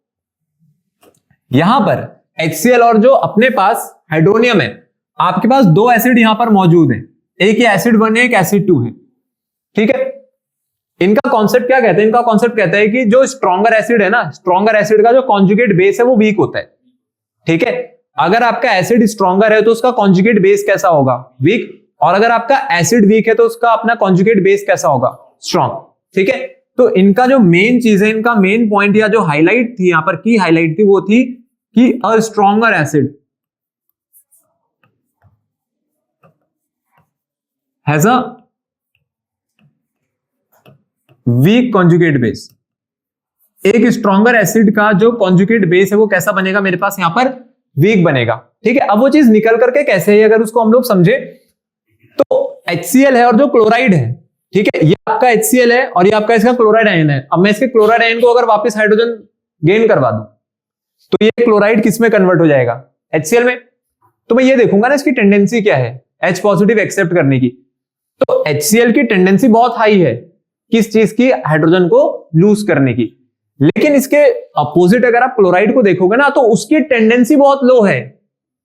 यहां पर HCl और जो अपने पास हाइड्रोनियम है, आपके पास दो एसिड यहां पर मौजूद हैं, एक ये एसिड 1 है, एक एसिड 2 है। ठीक है, इनका कॉन्सेप्ट क्या कहते हैं, इनका कॉन्सेप्ट कहता है कि जो स्ट्रॉन्गर एसिड है ना, स्ट्रॉन्गर एसिड का जो कॉन्जुगेट बेस है वो वीक होता है। ठीक है, अगर आपका एसिड स्ट्रॉन्गर है तो उसका कॉन्जुगेट बेस कैसा होगा, वीक, और अगर आपका एसिड वीक है तो उसका अपना कॉन्जुगेट बेस कैसा होगा, स्ट्रॉन्ग। ठीक है, तो इनका जो मेन चीज है, इनका मेन पॉइंट या जो हाईलाइट थी यहां पर, की हाईलाइट थी वो थी कि a stronger acid has a weak conjugate base. एक स्ट्रॉन्गर एसिड का जो कॉन्जुगेट बेस है वो कैसा बनेगा मेरे पास यहां पर, वीक बनेगा। ठीक है, अब वो चीज निकल करके कैसे है अगर उसको हम लोग समझे, तो HCl है और जो क्लोराइड है, ठीक है, ये आपका HCl है और ये आपका इसका क्लोराइड आयन है। अब मैं इसके क्लोराइड आयन को अगर वापस हाइड्रोजन गेन करवा दूं तो ये क्लोराइड किस में कन्वर्ट हो जाएगा, HCl में। तो मैं ये देखूंगा ना इसकी टेंडेंसी क्या है, H पॉजिटिव एक्सेप्ट करने की। तो HCl की टेंडेंसी बहुत हाई है, किस चीज की, हाइड्रोजन को लूज करने की। लेकिन इसके अपोजिट अगर आप क्लोराइड को देखोगे ना तो उसकी टेंडेंसी बहुत लो है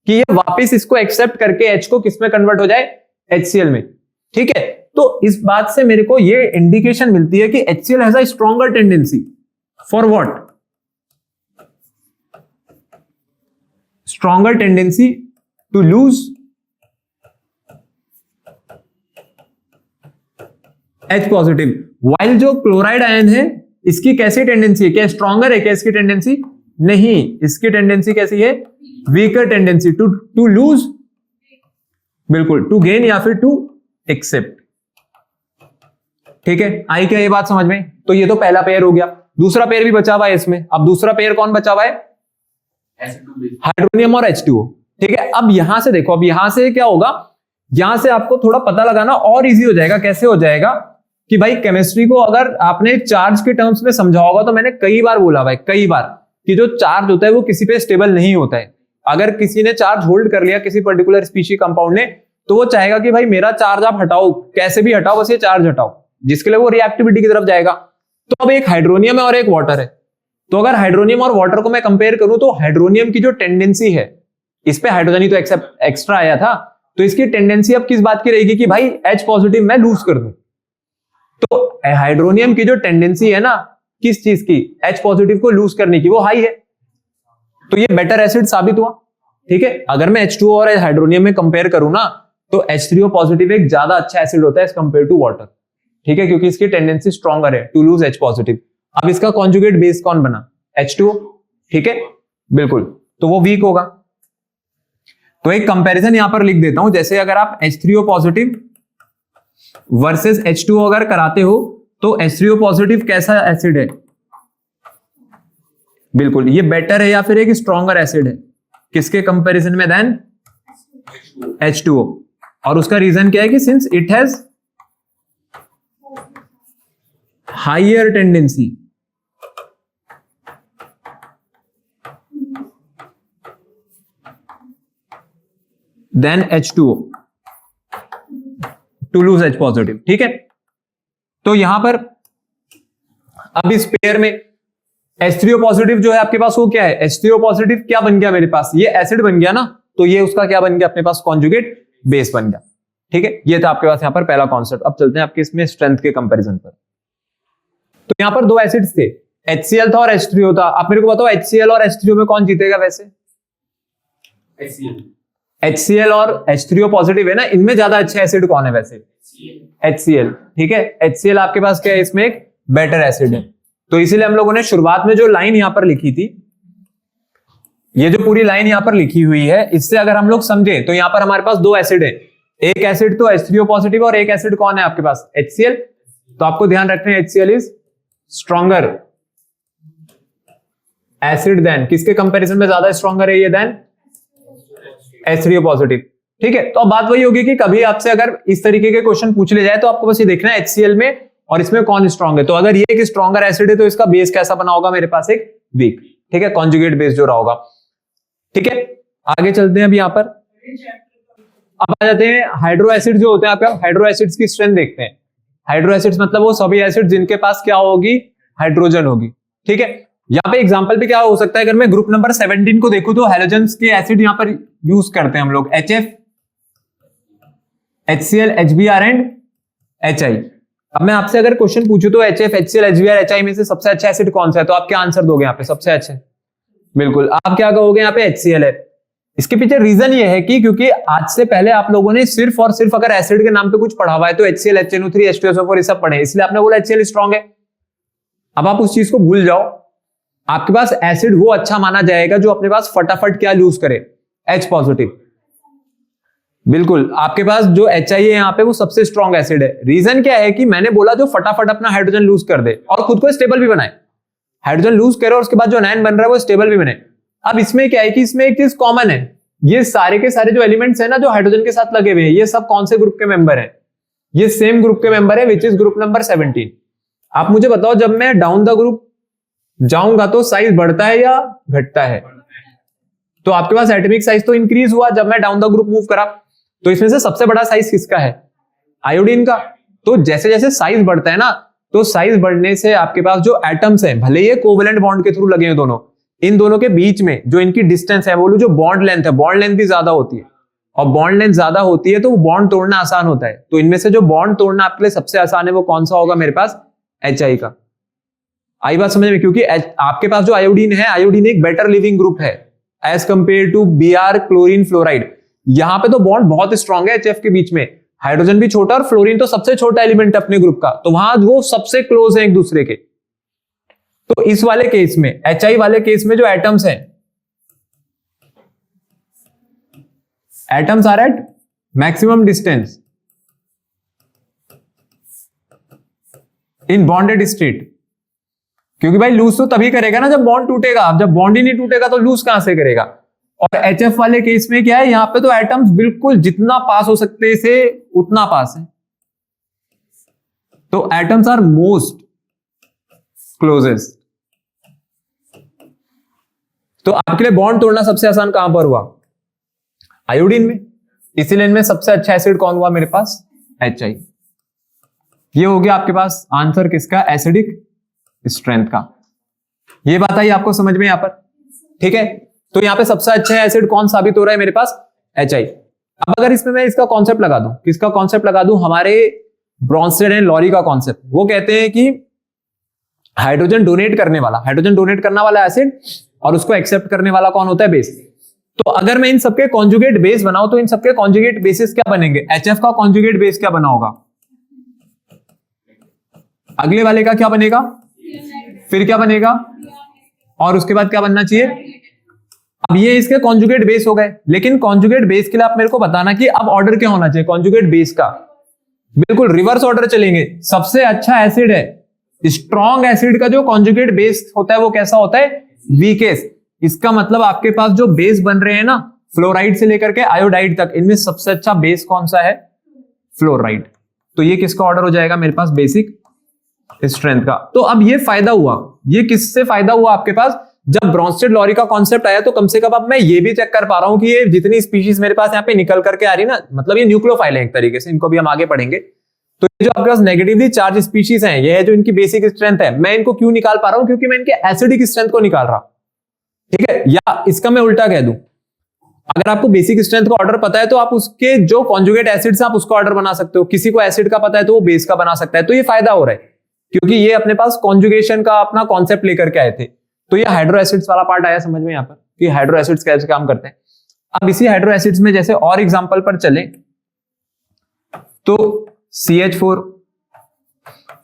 कि ये वापस इसको एक्सेप्ट करके H को किस में कन्वर्ट हो जाए, HCl में। ठीक है, तो इस बात से मेरे को ये इंडिकेशन मिलती है कि HCl has a stronger tendency for what, stronger tendency to lose H positive, while जो क्लोराइड आयन है इसकी कैसी टेंडेंसी है, क्या स्ट्रॉन्गर है क्या इसकी टेंडेंसी, नहीं, इसकी टेंडेंसी कैसी है, वीकर टेंडेंसी टू लूज, बिल्कुल, टू गेन या फिर टू एक्सेप्ट। ठीक है, आई क्या ये बात समझ में। तो ये तो पहला पेयर हो गया, दूसरा पेयर भी बचा हुआ है इसमें। अब दूसरा पेयर कौन बचा हुआ है, हाइड्रोनियम और H2O। ठीक है, अब यहां से देखो, अब यहां से क्या होगा, यहां से आपको थोड़ा पता लगाना और इजी हो जाएगा। कैसे हो जाएगा कि भाई केमिस्ट्री को अगर आपने चार्ज के टर्म्स में समझा होगा तो मैंने कई बार बोला भाई, कई बार, कि जो चार्ज होता है वो किसी पे स्टेबल नहीं होता है। अगर किसी ने चार्ज होल्ड कर लिया किसी पर्टिकुलर स्पीशी कंपाउंड ने, तो वो चाहेगा कि भाई मेरा चार्ज आप हटाओ, कैसे भी हटाओ, बस ये चार्ज हटाओ, जिसके लिए वो रिएक्टिविटी की तरफ जाएगा। तो अब एक हाइड्रोनियम है और एक वाटर है, तो अगर हाइड्रोनियम और वाटर को मैं कंपेयर करूं तो हाइड्रोनियम की जो टेंडेंसी है, इस पे हाइड्रोजन ही तो एक्स्ट्रा आया था, तो इसकी टेंडेंसी अब किस बात की रहेगी कि भाई H पॉजिटिव मैं लूज कर दूं। तो हाइड्रोनियम की जो टेंडेंसी है ना किस चीज की, H पॉजिटिव को लूज करने की, वो हाई है, तो ये बेटर एसिड साबित हुआ। ठीक है, अगर मैं H2O और हाइड्रोनियम में कंपेयर करूं ना तो H3O पॉजिटिव एक ज्यादा अच्छा एसिड होता है एज कंपेयर टू वाटर। ठीक है, क्योंकि इसकी टेंडेंसी स्ट्रॉन्गर है टू लूज H पॉजिटिव। अब इसका कॉन्जुगेट बेस कौन बना, H2O। ठीक है, बिल्कुल, तो वो वीक होगा। तो एक कंपैरिजन यहां पर लिख देता हूं, जैसे अगर आप H3O पॉजिटिव वर्सेस H2O अगर कराते हो तो H3O पॉजिटिव कैसा एसिड है, बिल्कुल ये बेटर है या फिर एक स्ट्रॉन्गर एसिड है किसके कंपैरिजन में देन H2O। और उसका रीजन क्या है कि since it has higher tendency than H2O to lose H positive. ठीक है, तो यहां पर अब इस पेयर में H3O पॉजिटिव जो है आपके पास वो क्या है, H3O पॉजिटिव क्या बन गया मेरे पास, ये एसिड बन गया ना, तो ये उसका क्या बन गया अपने पास, कॉन्जुगेट बेस बन गया। ठीक है, ये था आपके पास यहां पर पहला कॉन्सेप्ट। अब चलते हैं आपके इसमें स्ट्रेंथ के कंपैरिजन पर। तो यहां पर दो एसिड्स थे, HCl था और H3O था। आप मेरे को बताओ HCl और H3O में कौन जीतेगा वैसे, HCl और H3O पॉजिटिव है ना, इनमें ज्यादा अच्छा एसिड कौन है वैसे, HCl। ठीक है, HCl आपके पास क्या है, इसमें एक बेटर एसिड है। तो इसीलिए हम लोगों ने शुरुआत में जो लाइन यहां पर लिखी थी, ये जो पूरी लाइन यहां पर लिखी हुई है, इससे अगर हम लोग समझे तो यहां पर हमारे पास दो एसिड है, एक एसिड तो H3O पॉजिटिव और एक एसिड कौन है आपके पास, HCl। तो आपको ध्यान रखना है HCl is stronger acid than किसके कंपैरिजन में ज्यादा स्ट्रॉन्गर है ये, देन H3O पॉजिटिव। ठीक है, तो अब बात वही होगी कि कभी आपसे अगर इस तरीके के क्वेश्चन पूछ ले जाए तो आपको बस ये देखना है HCl में और इसमें कौन स्ट्रॉन्ग है। तो अगर ये एक स्ट्रॉन्गर एसिड है तो इसका बेस कैसा बना होगा मेरे पास, एक वीक। ठीक है, कॉन्जुगेट बेस जो रहा होगा। ठीक है, आगे चलते हैं अब यहां पर। अब आ जाते हैं हाइड्रो एसिड जो होते हैं आपके, हाइड्रो एसिड्स की स्ट्रेंथ देखते हैं। हाइड्रो एसिड्स मतलब वो सभी एसिड जिनके पास क्या होगी, हाइड्रोजन होगी। ठीक है, यहाँ पे एग्जांपल पे क्या हो सकता है, अगर मैं ग्रुप नंबर 17 को देखूं तो हैलोजेंस के एसिड यहां पर यूज करते हैं हम लोग, HF, HCl, HBr and HI। अब मैं आपसे अगर क्वेश्चन पूछूं तो HF, HCl, HBr, HI में से सबसे अच्छा एसिड कौन सा है, तो आप क्या आंसर दोगे यहाँ पे, सबसे अच्छा, बिल्कुल आप क्या कहोगे यहाँ पे HCl है। इसके पीछे रीजन ये है कि क्योंकि आज से पहले आप लोगों ने सिर्फ और सिर्फ अगर एसिड के नाम पे कुछ पढ़ा हुआ है तो HCl, HNO3, H2SO4 ये सब पढ़े, इसलिए आपने बोला HCl स्ट्रॉन्ग है। अब आप उस चीज को भूल जाओ, आपके पास एसिड वो अच्छा माना जाएगा जो अपने पास फटाफट क्या लूज करे, H पॉजिटिव। बिल्कुल, आपके पास जो HI है यहाँ पे वो सबसे स्ट्रॉन्ग एसिड है। रीजन क्या है कि मैंने बोला जो फटाफट अपना हाइड्रोजन लूज कर दे और खुद को स्टेबल भी बनाए, हाइड्रोजन लूज करे और उसके बाद जो आयन बन रहा है वो स्टेबल भी बने। अब इसमें क्या है कि इसमें एक चीज कॉमन है, ये सारे के सारे जो एलिमेंट्स है ना जो हाइड्रोजन के साथ लगे हुए हैं, ये सब कौन से ग्रुप के मेंबर हैं, ये सेम ग्रुप के मेंबर है, विच इज ग्रुप नंबर 17। आप मुझे बताओ जब मैं डाउन द ग्रुप जाऊंगा तो साइज बढ़ता है या घटता है, तो आपके पास एटॉमिक साइज तो इंक्रीज हुआ जब मैं डाउन द ग्रुप मूव करा। तो इसमें से सबसे बड़ा साइज किसका है, आयोडीन का। तो जैसे जैसे साइज बढ़ता है ना, तो साइज बढ़ने से आपके पास जो एटम्स हैं, भले ये कोवेलेंट बॉन्ड के थ्रू लगे हैं दोनों, इन दोनों के बीच में जो इनकी डिस्टेंस है, बोलूं जो बॉन्ड लेंथ है, बॉन्ड लेंथ भी ज्यादा होती है, और बॉन्ड लेंथ ज्यादा होती है तो बॉन्ड तोड़ना आसान होता है। तो इनमें से जो बॉन्ड तोड़ना आपके लिए सबसे आसान है वो कौन सा होगा मेरे पास, HI का। आई बात समझ में, क्योंकि आपके पास जो आयोडीन है, आयोडीन एक बेटर लिविंग ग्रुप है as compare to Br chlorine fluoride. यहां पे तो बॉन्ड बहुत स्ट्रॉन्ग है HF के बीच में, हाइड्रोजन भी छोटा और फ्लोरीन तो सबसे छोटा एलिमेंट अपने ग्रुप का, तो वहां वो सबसे क्लोज है एक दूसरे के। तो इस वाले केस में, HI वाले केस में जो एटम्स हैं, atoms are at maximum distance in bonded state, क्योंकि भाई लूज तो तभी करेगा ना जब बॉन्ड टूटेगा, जब बॉन्ड ही नहीं टूटेगा तो लूज कहां से करेगा। और HF वाले केस में क्या है, यहां पे तो एटम्स बिल्कुल जितना पास हो सकते से उतना पास है, तो एटम्स आर मोस्ट क्लोजेस्ट। तो आपके लिए बॉन्ड तोड़ना सबसे आसान कहां पर हुआ? आयोडीन में। इसीलिए इनमें सबसे अच्छा एसिड कौन हुआ मेरे पास? HI। ये हो गया आपके पास आंसर किसका? एसिडिक स्ट्रेंथ का। ये बात आई आपको समझ में यहां पर? ठीक है, तो यहां पे सबसे अच्छा एसिड कौन साबित हो रहा है मेरे पास? HI। अब अगर इसमें मैं इसका कॉन्सेप्ट लगा दूं, किसका कॉन्सेप्ट लगा दूं? हमारे ब्रॉन्स्टेड एंड लॉरी का कॉन्सेप्ट। वो कहते हैं कि हाइड्रोजन डोनेट करने वाला एसिड और उसको एक्सेप्ट करने वाला कौन होता है? बेस। तो अगर मैं इन सबके कॉन्जुगेट बेस बनाऊं तो इन सबके कॉन्जुगेट बेसिस क्या बनेंगे? HF का कॉन्जुगेट बेस क्या बना होगा? अगले वाले का क्या बनेगा? फिर क्या बनेगा? और उसके बाद क्या बनना चाहिए? अब ये इसके कॉन्जुगेट बेस हो गए, लेकिन कॉन्जुगेट बेस के लिए आप मेरे को बताना कि अब ऑर्डर क्या होना चाहिए कॉन्जुगेट बेस का? बिल्कुल रिवर्स ऑर्डर चलेंगे। सबसे अच्छा एसिड है, स्ट्रॉन्ग एसिड का जो कॉन्जुगेट बेस होता है वो कैसा होता है? वीकेस्ट। इसका मतलब आपके पास जो बेस बन रहे हैं ना, फ्लोराइड से लेकर के आयोडाइड तक, इनमें सबसे अच्छा बेस कौन सा है? फ्लोराइड। तो ये किसका ऑर्डर हो जाएगा मेरे पास? बेसिक स्ट्रेंथ का। तो अब ये फायदा हुआ, ये किससे फायदा हुआ आपके पास? जब ब्रॉन्स्टेड लॉरी का कॉन्सेप्ट आया तो कम से कम अब मैं ये भी चेक कर पा रहा हूं कि ये जितनी स्पीशीज मेरे पास यहाँ पे निकल करके आ रही है ना, मतलब ये न्यूक्लियोफाइल है एक तरीके से, इनको भी हम आगे पढ़ेंगे। तो ये जो आपके पास नेगेटिवली चार्ज स्पीशीज हैं, ये है जो इनकी बेसिक स्ट्रेंथ है। मैं इनको क्यों निकाल पा रहा हूं? क्योंकि मैं इनके एसिडिक स्ट्रेंथ को निकाल रहा। ठीक है, या इसका मैं उल्टा कह दूं, अगर आपको बेसिक स्ट्रेंथ का ऑर्डर पता है तो आप उसके जो कॉन्जुगेट एसिड्स आप उसका ऑर्डर बना सकते हो। किसी को एसिड का पता है तो वो बेस का बना सकता है। तो ये फायदा हो रहा है क्योंकि ये अपने पास कॉन्जुगेशन का अपना कॉन्सेप्ट लेकर के आए थे। तो ये हाइड्रो एसिड्स वाला पार्ट आया समझ में यहाँ पर कि हाइड्रो एसिड्स कैसे काम करते हैं। अब इसी हाइड्रो एसिड्स में जैसे और एग्जांपल पर चले तो CH4,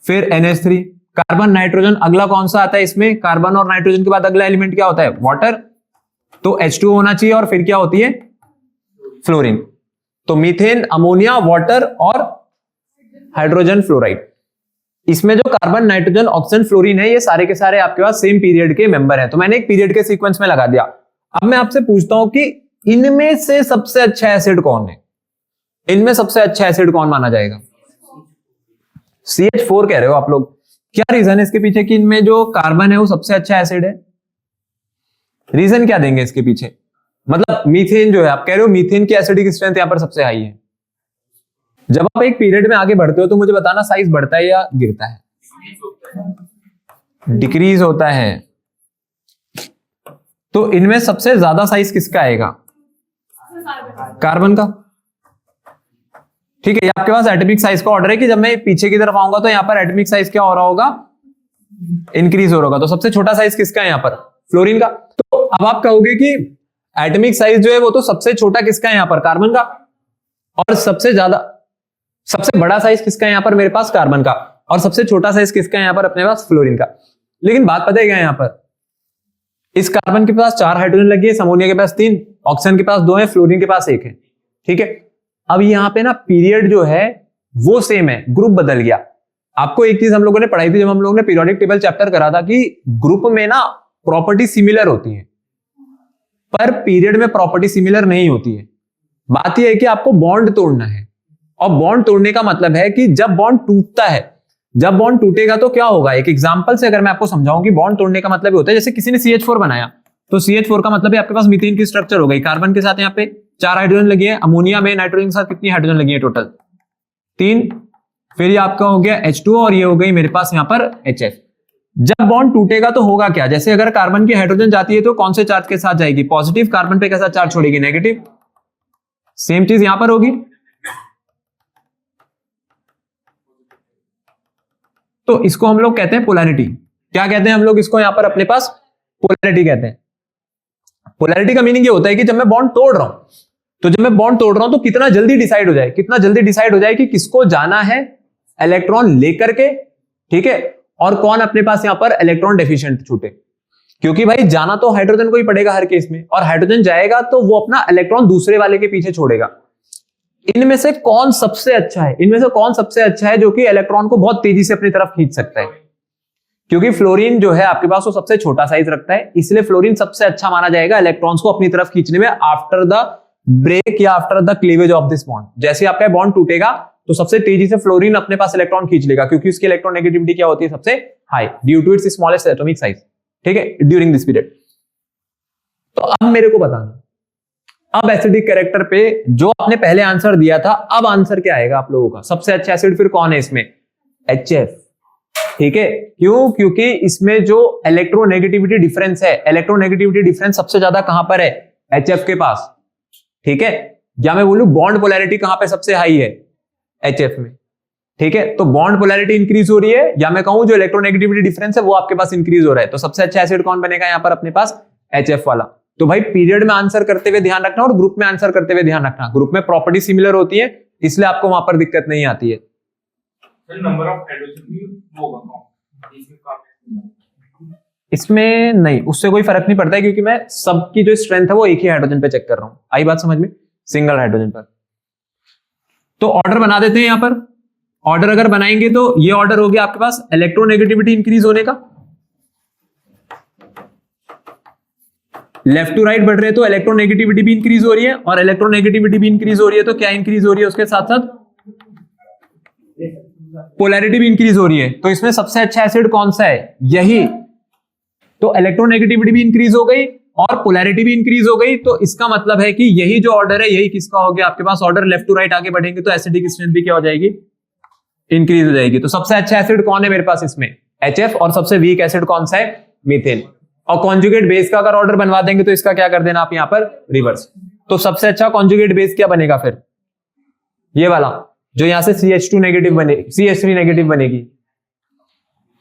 फिर NH3, कार्बन नाइट्रोजन, अगला कौन सा आता है इसमें? कार्बन और नाइट्रोजन के बाद अगला एलिमेंट क्या होता है? वाटर। तो H2O होना चाहिए और फिर क्या होती है? फ्लोरीन। तो मीथेन, अमोनिया, वाटर और हाइड्रोजन फ्लोराइड। इसमें जो कार्बन, नाइट्रोजन, ऑक्सीजन, फ्लोरीन है, ये सारे के सारे आपके पास सेम पीरियड के मेंबर हैं। तो मैंने एक पीरियड के सीक्वेंस में लगा दिया। अब मैं आपसे पूछता हूं कि इनमें से सबसे अच्छा एसिड कौन है? इनमें सबसे अच्छा एसिड कौन माना जाएगा? CH4 कह रहे हो आप लोग। क्या रीजन है इसके पीछे कि इनमें जो कार्बन है वो सबसे अच्छा एसिड है? रीजन क्या देंगे इसके पीछे? मतलब मीथेन जो है, आप कह रहे हो मीथेन की एसिडिक स्ट्रेंथ यहां पर सबसे हाई है। जब आप एक पीरियड में आगे बढ़ते हो तो मुझे बताना साइज बढ़ता है या गिरता है? डिक्रीज होता है। तो इनमें सबसे ज्यादा साइज किसका आएगा? कार्बन का। ठीक है, ये आपके पास एटॉमिक साइज का ऑर्डर है कि जब मैं पीछे की तरफ आऊंगा तो यहां पर एटॉमिक साइज क्या हो रहा होगा? इंक्रीज हो रहा होगा। तो सबसे छोटा साइज किसका है यहां पर? फ्लोरीन का। तो अब आप कहोगे कि एटॉमिक साइज जो है वो तो सबसे छोटा किसका है यहां पर? कार्बन का। और सबसे बड़ा साइज किसका है यहां पर मेरे पास? कार्बन का। और सबसे छोटा साइज किसका है यहां पर अपने पास? फ्लोरीन का। लेकिन बात पता है क्या है यहां पर? इस कार्बन के पास 4 हाइड्रोजन लगी है, अमोनिया के पास 3, ऑक्सीजन के पास 2 है, फ्लोरीन के पास 1 है। ठीक है, अब यहां पे ना पीरियड जो है वो सेम है, ग्रुप बदल गया। आपको एक चीज हम लोगों ने पढ़ाई थी जब हम लोगों ने पीरियोडिक टेबल चैप्टर करा था कि ग्रुप में ना प्रॉपर्टी सिमिलर होती है पर पीरियड में प्रॉपर्टी सिमिलर नहीं होती है। बात यह है कि आपको बॉन्ड तोड़ना है, और बॉन्ड तोड़ने का मतलब है कि जब बॉन्ड टूटता है, जब बॉन्ड टूटेगा तो क्या होगा? एक एग्जांपल से अगर मैं आपको समझाऊं कि बॉन्ड तोड़ने का मतलब होता है, जैसे किसी ने CH4 बनाया तो CH4 का मतलब है आपके पास मीथेन की स्ट्रक्चर हो गई। कार्बन के साथ यहाँ पे 4 हाइड्रोजन लगी है, अमोनिया में नाइट्रोजन के साथ कितनी हाइड्रोजन लगी है? टोटल 3। फिर ये आपका हो गया H2O और ये हो गई मेरे पास यहाँ पर HF। जब बॉन्ड टूटेगा तो होगा क्या? जैसे अगर कार्बन की हाइड्रोजन जाती है तो कौन से चार्ज के साथ जाएगी? पॉजिटिव। कार्बन पे कैसा चार्ज छोड़ेगी? नेगेटिव। सेम चीज यहां पर होगी। तो इसको हम लोग कहते हैं पोलैरिटी। क्या कहते हैं हम लोग इसको? यहां पर अपने पास पोलैरिटी कहते हैं। पोलैरिटी का मीनिंग ये होता है कि जब मैं बॉन्ड तोड़ रहा हूं तो कितना जल्दी डिसाइड हो जाए कि किसको जाना है इलेक्ट्रॉन लेकर के, ठीक है, और कौन अपने पास यहां पर इलेक्ट्रॉन डेफिशिएंट छूटे। क्योंकि भाई जाना तो हाइड्रोजन को ही पड़ेगा हर केस में, और हाइड्रोजन जाएगा तो वो अपना इलेक्ट्रॉन दूसरे वाले के पीछे छोड़ेगा। इनमें से कौन सबसे अच्छा है जो कि इलेक्ट्रॉन को बहुत तेजी से अपनी तरफ खींच सकता है? क्योंकि फ्लोरीन जो है आपके पास वो सबसे छोटा साइज रखता है, इसलिए फ्लोरीन सबसे अच्छा माना जाएगा इलेक्ट्रॉन्स को अपनी तरफ खींचने में आफ्टर द ब्रेक या after the cleavage of this bond. जैसे आपका बॉन्ड टूटेगा तो सबसे तेजी से फ्लोरीन अपने पास इलेक्ट्रॉन खींच लेगा, क्योंकि उसकी इलेक्ट्रोनेगेटिविटी क्या होती है, सबसे high, due to its smallest atomic size, ठीक है, ड्यूरिंग दिस पीरियड। तो अब मेरे को बताना, अब एसिडिक कैरेक्टर पे जो आपने पहले आंसर दिया था, अब आंसर क्या आएगा आप लोगों का? सबसे अच्छा एसिड फिर कौन है इसमें? HF, ठीक है। क्यों? क्योंकि इसमें जो इलेक्ट्रोनेगेटिविटी डिफरेंस है, इलेक्ट्रोनेगेटिविटी डिफरेंस सबसे ज्यादा कहां पर है? HF के पास, ठीक है। या मैं बोलूं बॉन्ड पोलैरिटी कहां पे सबसे हाई है? HF में, ठीक है। तो बॉन्ड पोलैरिटी इंक्रीज हो रही है, या मैं कहूं जो इलेक्ट्रोनेगेटिविटी डिफरेंस है वो आपके पास इंक्रीज हो रहा है। तो सबसे अच्छा एसिड कौन बनेगा यहां पर अपने पास? HF वाला। तो भाई पीरियड में आंसर करते हुए ध्यान रखना और ग्रुप में आंसर करते हुए ध्यान रखना। ग्रुप में प्रॉपर्टी सिमिलर होती है, इसलिए आपको वहां पर दिक्कत नहीं आती है। नंबर ऑफ हाइड्रोजन भी होगा इसमें नहीं, उससे कोई फर्क नहीं पड़ता है, क्योंकि मैं सबकी जो स्ट्रेंथ है वो एक ही हाइड्रोजन पे चेक कर रहा हूं। आई बात समझ में? सिंगल हाइड्रोजन पर। तो ऑर्डर बना देते हैं यहां पर। ऑर्डर अगर बनाएंगे तो ये ऑर्डर हो गया आपके पास इलेक्ट्रोनेगेटिविटी इंक्रीज होने का, लेफ्ट टू राइट बढ़ रहे हैं तो इलेक्ट्रोनेगेटिविटी भी इंक्रीज हो रही है, और इलेक्ट्रोनेगेटिविटी भी इंक्रीज हो रही है तो क्या इंक्रीज हो रही है उसके साथ साथ? पोलैरिटी भी इंक्रीज हो रही है। तो इसमें सबसे अच्छा एसिड कौन सा है? यही। तो इलेक्ट्रोनेगेटिविटी भी इंक्रीज हो गई और पोलैरिटी भी इंक्रीज हो गई, तो इसका मतलब है कि यही जो ऑर्डर है यही किसका हो गया आपके पास? ऑर्डर लेफ्ट टू राइट आगे बढ़ेंगे तो एसिडिक स्ट्रेंथ भी क्या हो जाएगी? इंक्रीज हो जाएगी। तो सबसे अच्छा एसिड कौन है मेरे पास इसमें? HF। और सबसे वीक एसिड कौन सा है? मीथेन। और कॉन्जुगेट बेस का अगर ऑर्डर बनवा देंगे तो इसका क्या कर देना आप यहां पर? रिवर्स। तो सबसे अच्छा कॉन्जुगेट बेस क्या बनेगा फिर? ये वाला जो यहां से CH2 नेगेटिव बनेगी, CH3 नेगेटिव बनेगी,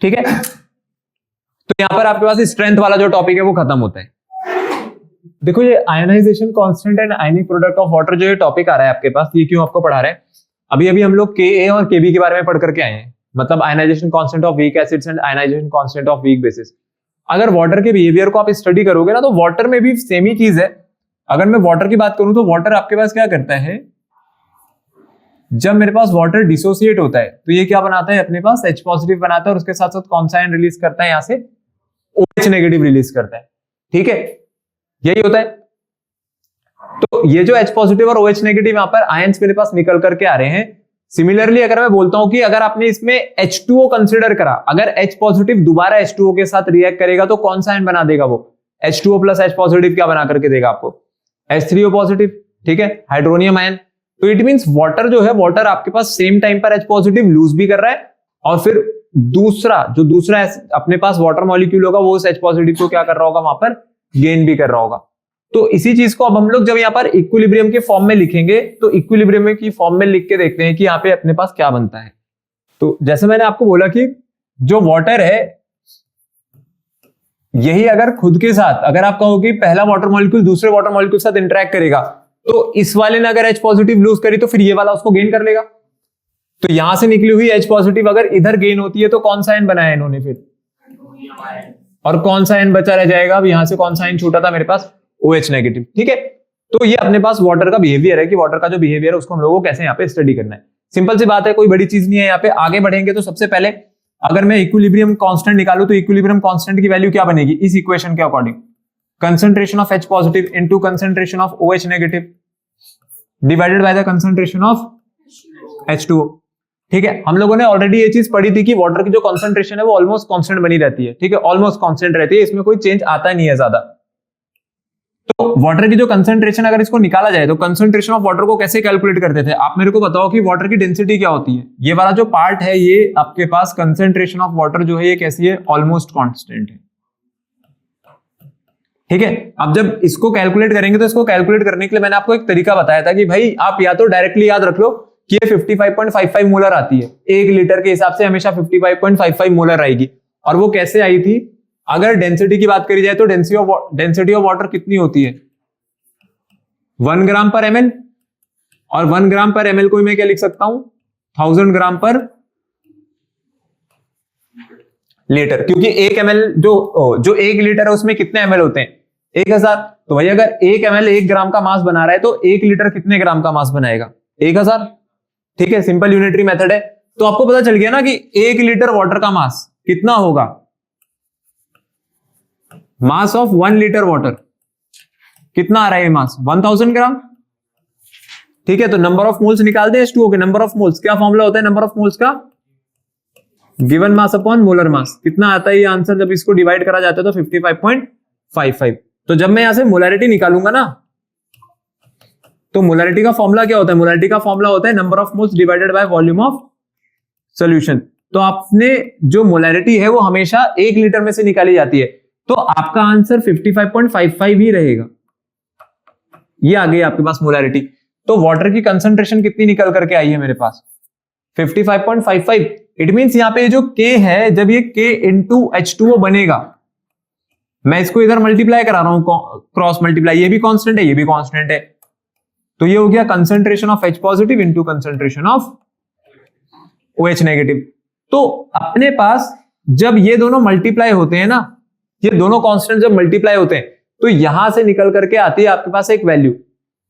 ठीक है। तो यहां पर आपके पास स्ट्रेंथ वाला जो टॉपिक है वो खत्म होता है। देखो ये ionization constant and ionic product of water जो ये टॉपिक आ रहा है आपके पास, ये क्यों आपको पढ़ा रहे हैं? अभी अभी हम लोग Ka और Kb के बारे में पढ़ करके आए हैं, मतलब ionization constant of weak acids and ionization constant of weak bases. अगर वाटर के बिहेवियर को आप स्टडी करोगे ना तो वाटर में भी सेम ही चीज है। अगर मैं वाटर की बात करूं तो वाटर आपके पास क्या करता है, जब मेरे पास वाटर डिसोसिएट होता है तो ये क्या बनाता है अपने पास? H पॉजिटिव बनाता है और उसके साथ साथ कौन सा आयन रिलीज करता है? यहां से OH नेगेटिव रिलीज करता है, ठीक है, यही होता है। तो ये जो H पॉजिटिव और OH नेगेटिव यहां पर आयंस मेरे पास निकल करके आ रहे हैं। सिमिलरली अगर मैं बोलता हूं कि अगर आपने इसमें H2O कंसीडर करा, अगर H पॉजिटिव दोबारा H2O के साथ रिएक्ट करेगा तो कौन सा आयन बना देगा वो? H2O प्लस H पॉजिटिव क्या बना करके देगा आपको? H3O पॉजिटिव, ठीक है, हाइड्रोनियम आयन। तो इट मींस वाटर जो है, वाटर आपके पास सेम टाइम पर H पॉजिटिव लूज भी कर रहा है, और फिर दूसरा अपने पास वाटर मॉलिक्यूल होगा वो उस H पॉजिटिव को क्या कर रहा होगा? वहां पर गेन भी कर रहा होगा। तो इसी चीज को अब हम लोग जब यहाँ पर इक्विलिब्रियम के फॉर्म में लिखेंगे तो इक्विलिब्रियम की फॉर्म में लिख के देखते हैं कि यहाँ पे अपने पास क्या बनता है। तो जैसे मैंने आपको बोला कि जो वाटर है यही अगर खुद के साथ, अगर आप कहो कि पहला वाटर मॉलिक्यूल दूसरे वाटर मॉलिक्यूल के साथ इंटरेक्ट करेगा तो इस वाले ने अगर H पॉजिटिव लूज करी तो फिर ये वाला उसको गेन कर लेगा। तो यहां से निकली हुई H पॉजिटिव अगर इधर गेन होती है तो कौन सा आयन बनाया इन्होंने फिर? और कौन सा आयन बचा रह जाएगा? अब यहां से कौन सा आयन छूटा था मेरे पास? OH नेगेटिव, ठीक है। तो ये अपने पास वाटर का बिहेवियर है कि वाटर का जो बिहेवियर है उसको हम लोगों को कैसे यहाँ पे स्टडी करना है। सिंपल सी बात है, कोई बड़ी चीज नहीं है। यहाँ पे आगे बढ़ेंगे तो सबसे पहले अगर मैं इक्विलिब्रियम कांस्टेंट निकालूं तो इक्विलिब्रियम कांस्टेंट की वैल्यू क्या बनेगी इस इक्वेशन के according? Concentration of H positive into concentration of OH negative divided by the concentration of H2O, ठीक है। हम लोगों ने ऑलरेडी ये चीज पढ़ी थी कि वाटर की जो कंसंट्रेशन है वो ऑलमोस्ट कांस्टेंट बनी रहती है, ठीक है, ऑलमोस्ट कांस्टेंट रहती है, इसमें कोई चेंज आता नहीं है ज्यादा। तो वाटर की जो कंसंट्रेशन अगर इसको निकाला जाए तो कंसंट्रेशन ऑफ वाटर को कैसे कैलकुलेट करते थे? आप मेरे को बताओ कि वाटर की डेंसिटी क्या होती है। ये वाला जो पार्ट है ये आपके पास कंसंट्रेशन ऑफ वाटर जो है ये कैसी है? ऑलमोस्ट कांस्टेंट है, ठीक है। अब जब इसको कैलकुलेट करेंगे तो इसको कैलकुलेट करने के लिए मैंने आपको एक तरीका बताया था कि भाई आप या तो डायरेक्टली याद रख लो कि ये 55.55 मोलर आती है, 1 लीटर के हिसाब से हमेशा 55.55 मोलर आएगी। और वो कैसे आई थी? अगर डेंसिटी की बात करी जाए तो डेंसिटी ऑफ वाटर कितनी होती है? 1 ग्राम पर ml, और 1 ग्राम पर ml को मैं क्या लिख सकता हूं? 1000 ग्राम पर लीटर, क्योंकि 1 ml जो 1 लीटर है उसमें कितने ml होते हैं? 1000। तो भाई अगर 1 ml 1 ग्राम का मास बना रहा है तो 1 लीटर कितने ग्राम का मास बनाएगा? 1000, ठीक है, सिंपल यूनिटरी मेथड है। तो आपको पता चल गया ना कि 1 लीटर वाटर का मास कितना होगा? मास ऑफ 1 लीटर वाटर कितना आ रहा है? मास 1000 ग्राम। ठीक है, तो नंबर ऑफ मोल्स निकाल दें H2O के। नंबर ऑफ मोल्स क्या फॉर्मूला होता है नंबर ऑफ मोल्स का? Given mass upon molar mass. कितना आता है ये आंसर जब इसको डिवाइड करा जाता है तो 55.55। तो जब मैं यहां से मोलैरिटी निकालूंगा ना, तो मोलैरिटी का फॉर्मूला क्या होता है? मोलैरिटी का फॉर्मूला होता है number of moles divided by volume of solution. तो आपने जो मोलैरिटी है वो हमेशा 1 लीटर में से निकाली जाती है, तो आपका आंसर 55.55 ही रहेगा। ये आ गई आपके पास मोलैरिटी। तो वाटर की कंसंट्रेशन कितनी निकल करके आई है मेरे पास? 55.55। इट मींस यहां पे जो K है, जब ये K इंटू H2O बनेगा, मैं इसको इधर मल्टीप्लाई करा रहा हूं, क्रॉस मल्टीप्लाई, ये भी कांस्टेंट है, ये भी कांस्टेंट है, तो ये हो गया concentration of H positive into concentration of OH negative. तो अपने पास जब ये दोनों मल्टीप्लाई होते हैं ना, ये दोनों कांस्टेंट जब मल्टीप्लाई होते हैं, तो यहां से निकल करके आती है आपके पास एक वैल्यू,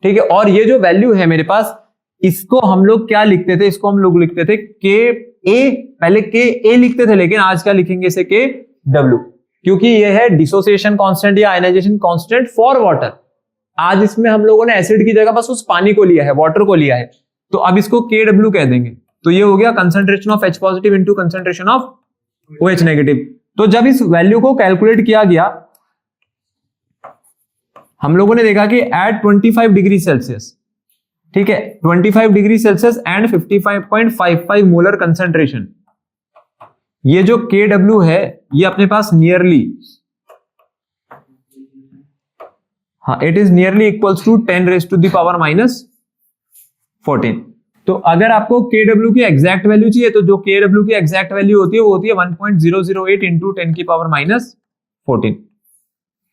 ठीक है। और ये जो वैल्यू है मेरे पास, इसको हम लोग क्या लिखते थे? इसको हम लोग लिखते थे KA, पहले KA लिखते थे, लेकिन आज क्या लिखेंगे इसे? KW, क्योंकि ये है डिसोसिएशन कांस्टेंट या आयनाइजेशन कांस्टेंट फॉर वाटर। आज इसमें हम लोगों ने एसिड की जगह बस उस पानी को लिया है, वाटर को लिया है, तो अब इसको KW कह देंगे। तो ये हो गया concentration of H positive into concentration of OH negative. तो जब इस वैल्यू को कैलकुलेट किया गया, हम लोगों ने देखा कि एट 25 डिग्री सेल्सियस, ठीक है, 25 degree Celsius and 55.55 molar concentration, ये जो KW है ये अपने पास नियरली, हाँ, it is nearly equals to 10 raise to the power -14। तो अगर आपको KW की एग्जैक्ट वैल्यू चाहिए, तो जो KW की एग्जैक्ट वैल्यू होती है वो होती है 1.008 इंटू 10 की पावर -14,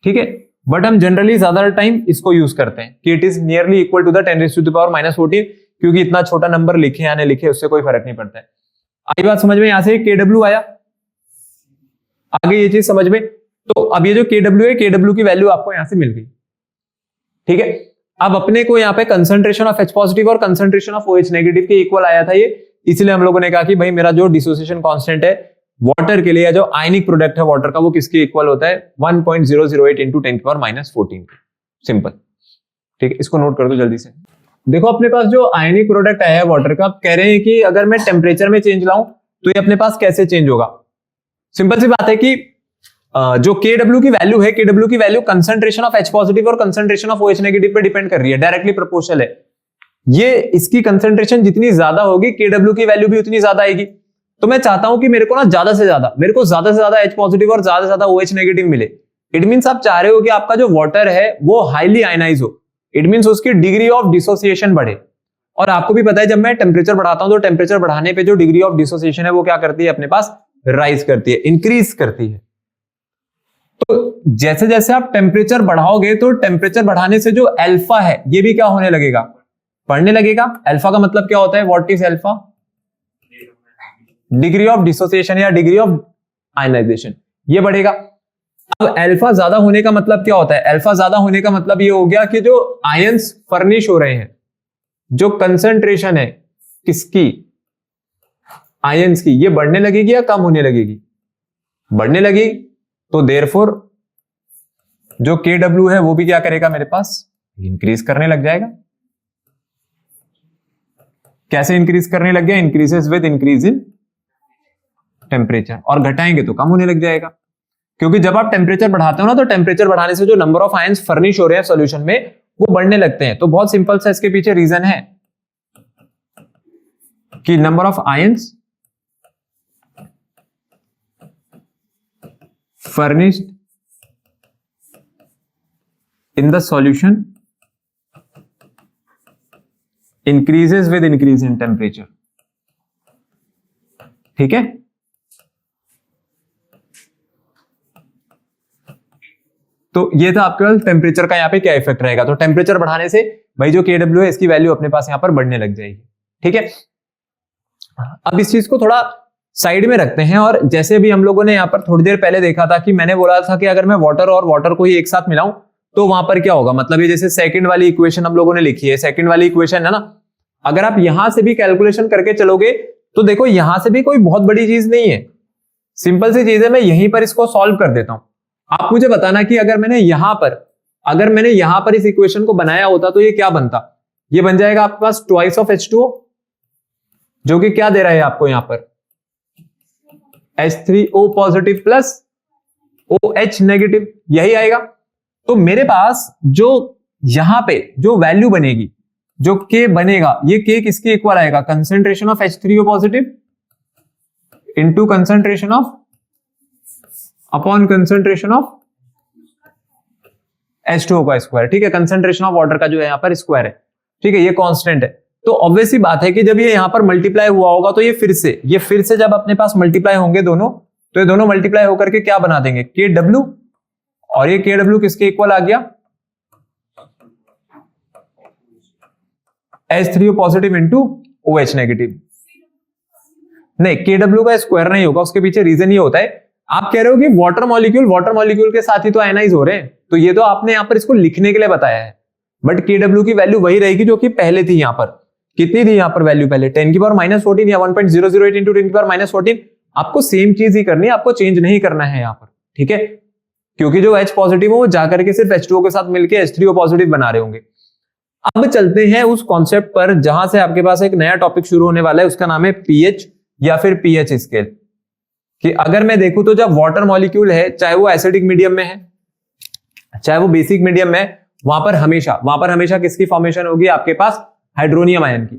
ठीक है। बट हम जनरली ज्यादा टाइम इसको यूज करते हैं कि it is nearly equal to the 10 raise to the power -14, क्योंकि इतना छोटा नंबर लिखे या नहीं लिखे उससे कोई फर्क नहीं पड़ता है। आई बात समझ में? यहां से KW आया, आगे ये चीज समझ में। तो अब ये जो KW है, KW की वैल्यू आपको यहां से मिल गई, ठीक है। अब अपने को यहाँ पे कंसंट्रेशन ऑफ H पॉजिटिव और कंसंट्रेशन ऑफ OH नेगेटिव के इक्वल आया था ये, इसलिए हम लोगों ने कहा कि भाई मेरा जो डिसोसिएशन कांस्टेंट है वाटर के लिए, या जो आयनिक प्रोडक्ट है वाटर का, वो किसके इक्वल होता है? 1.008 इंटू 10 की पावर -14। सिंपल, ठीक है, इसको नोट कर दो जल्दी से। देखो अपने पास जो आयनिक प्रोडक्ट आया है वाटर का, कह रहे हैं कि अगर मैं टेम्परेचर में चेंज लाऊं तो ये अपने पास कैसे चेंज होगा? सिंपल सी बात है कि जो KW की वैल्यू है, KW की value concentration of H positive और कंसंट्रेशन ऑफ OH नेगेटिव पे डिपेंड कर रही है, डायरेक्टली प्रोपोर्शनल है। ये इसकी कंसंट्रेशन जितनी ज्यादा होगी, KW की वैल्यू भी उतनी ज्यादा आएगी। तो मैं चाहता हूं कि मेरे को ना ज्यादा से ज्यादा H पॉजिटिव और ज्यादा से ज्यादा OH नेगेटिव मिले। इट मींस आप चाह रहे हो कि आपका जो वाटर है वो हाईली आयनाइज हो, इट मींस उसकी डिग्री ऑफ डिसोसिएशन बढ़े। और आपको भी पता है जब मैं टेम्परेचर बढ़ाता हूं तो टेम्परेचर बढ़ाने पे जो डिग्री ऑफ डिसोसिएशन है वो क्या करती है? अपने पास राइज करती है, इंक्रीज करती है। तो जैसे जैसे आप टेम्परेचर बढ़ाओगे तो टेम्परेचर बढ़ाने से जो अल्फा है ये भी क्या होने लगेगा? बढ़ने लगेगा। अल्फा का मतलब क्या होता है? What is alpha? Degree of dissociation या डिग्री ऑफ आयनाइजेशन, ये बढ़ेगा। अब अल्फा ज्यादा होने का मतलब क्या होता है? अल्फा ज्यादा होने का मतलब ये हो गया कि जो आयंस फर्निश हो रहे हैं, जो कंसंट्रेशन है किसकी? आयंस की, ये बढ़ने लगेगी या कम होने लगेगी? बढ़ने लगेगी। तो देयरफॉर जो KW है वो भी क्या करेगा? मेरे पास इंक्रीज करने लग जाएगा। कैसे इंक्रीज करने लग गया? Increases with increase in temperature, और घटाएंगे तो कम होने लग जाएगा। क्योंकि जब आप टेम्परेचर बढ़ाते हो ना, तो टेम्परेचर बढ़ाने से जो नंबर ऑफ आयंस फर्निश हो रहे हैं सॉल्यूशन में वो बढ़ने लगते हैं। तो बहुत सिंपल सा इसके पीछे रीजन है कि number of ions furnished in the solution increases with increase in temperature, ठीक है। तो ये था आपके टेम्परेचर का यहाँ पे क्या इफेक्ट रहेगा। तो टेम्परेचर बढ़ाने से भाई जो KW है इसकी वैल्यू अपने पास यहाँ पर बढ़ने लग जाएगी, ठीक है। अब इस चीज को थोड़ा साइड में रखते हैं, और जैसे भी हम लोगों ने यहाँ पर थोड़ी देर पहले देखा था कि मैंने बोला था कि अगर मैं वाटर और वाटर को ही एक साथ मिलाऊं तो वहां पर क्या होगा। मतलब ये जैसे सेकंड वाली इक्वेशन हम लोगों ने लिखी है, सेकंड वाली इक्वेशन है ना, अगर आप यहां से भी कैलकुलेशन करके चलोगे तो देखो यहां से भी कोई बहुत बड़ी चीज नहीं है, सिंपल सी चीज है। मैं यहीं पर इसको सॉल्व कर देता हूं। आप मुझे बताना कि अगर मैंने यहां पर इस इक्वेशन को बनाया होता तो ये क्या बनता। ये बन जाएगा आपके पास ट्वाइस ऑफ H2O, जो कि क्या दे रहा है आपको यहां पर H3O positive plus OH negative, यही आएगा। तो मेरे पास जो यहां पे जो वैल्यू बनेगी, जो K बनेगा, ये K किसके इक्वल आएगा, concentration of H3O positive into concentration of upon concentration of H2O का स्क्वायर। ठीक है, कंसेंट्रेशन ऑफ वाटर का जो है यहां पर स्क्वायर है। ठीक है, ये कांस्टेंट है। तो ऑब्वियस सी बात है कि जब ये यहां पर मल्टीप्लाई हुआ होगा तो ये फिर से जब अपने पास मल्टीप्लाई होंगे दोनों, तो ये दोनों मल्टीप्लाई होकर के क्या बना देंगे, KW, और ये KW किसके इक्वल आ गया, H3O positive into OH negative. नहीं, KW का स्क्वायर नहीं होगा, उसके पीछे रीजन ये होता है, आप कह रहे हो कि वाटर मॉलिक्यूल के साथ ही तो आयनाइज हो रहे हैं, तो ये तो आपने यहां पर इसको लिखने के लिए बताया है, बट KW की वैल्यू वही रहेगी जो कि पहले थी। यहां पर कितनी थी, यहां पर वैल्यू पहले 10 की पावर -14 या 1.008 इंटू 10 की पावर -14। आपको सेम चीज ही करनी है, आपको चेंज नहीं करना है यहां पर। ठीक है, क्योंकि जो H पॉजिटिव है वो जाकर के सिर्फ H2O के साथ मिलकर H3O पॉजिटिव बना रहे होंगे। अब चलते हैं उस कॉन्सेप्ट पर जहां से आपके पास एक नया टॉपिक शुरू होने वाला है, उसका नाम है पीएच या फिर पीएच स्केल। कि अगर मैं देखूं तो जब वाटर मॉलिक्यूल है, चाहे वो एसिडिक मीडियम में है चाहे वो बेसिक मीडियम में है, वहां पर हमेशा किसकी फॉर्मेशन होगी, आपके पास हाइड्रोनियम आयन की।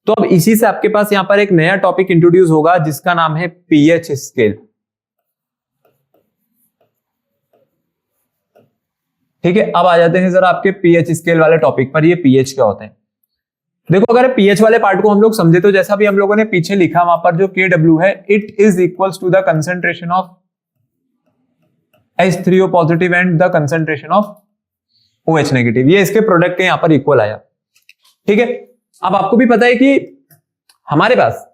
तो अब इसी से आपके पास यहां पर एक नया टॉपिक इंट्रोड्यूस होगा जिसका नाम है पीएच स्केल। ठीक है, अब आ जाते हैं जरा आपके पीएच स्केल वाले टॉपिक पर। ये पीएच क्या होते हैं, देखो अगर पीएच वाले पार्ट को हम लोग समझे तो जैसा भी हम लोगों ने पीछे लिखा वहां पर जो KW है, it is equals to the concentration of H3O positive and the concentration of OH negative. ये इसके प्रोडक्ट के यहां पर इक्वल आया। ठीक है, अब आपको भी पता है कि हमारे पास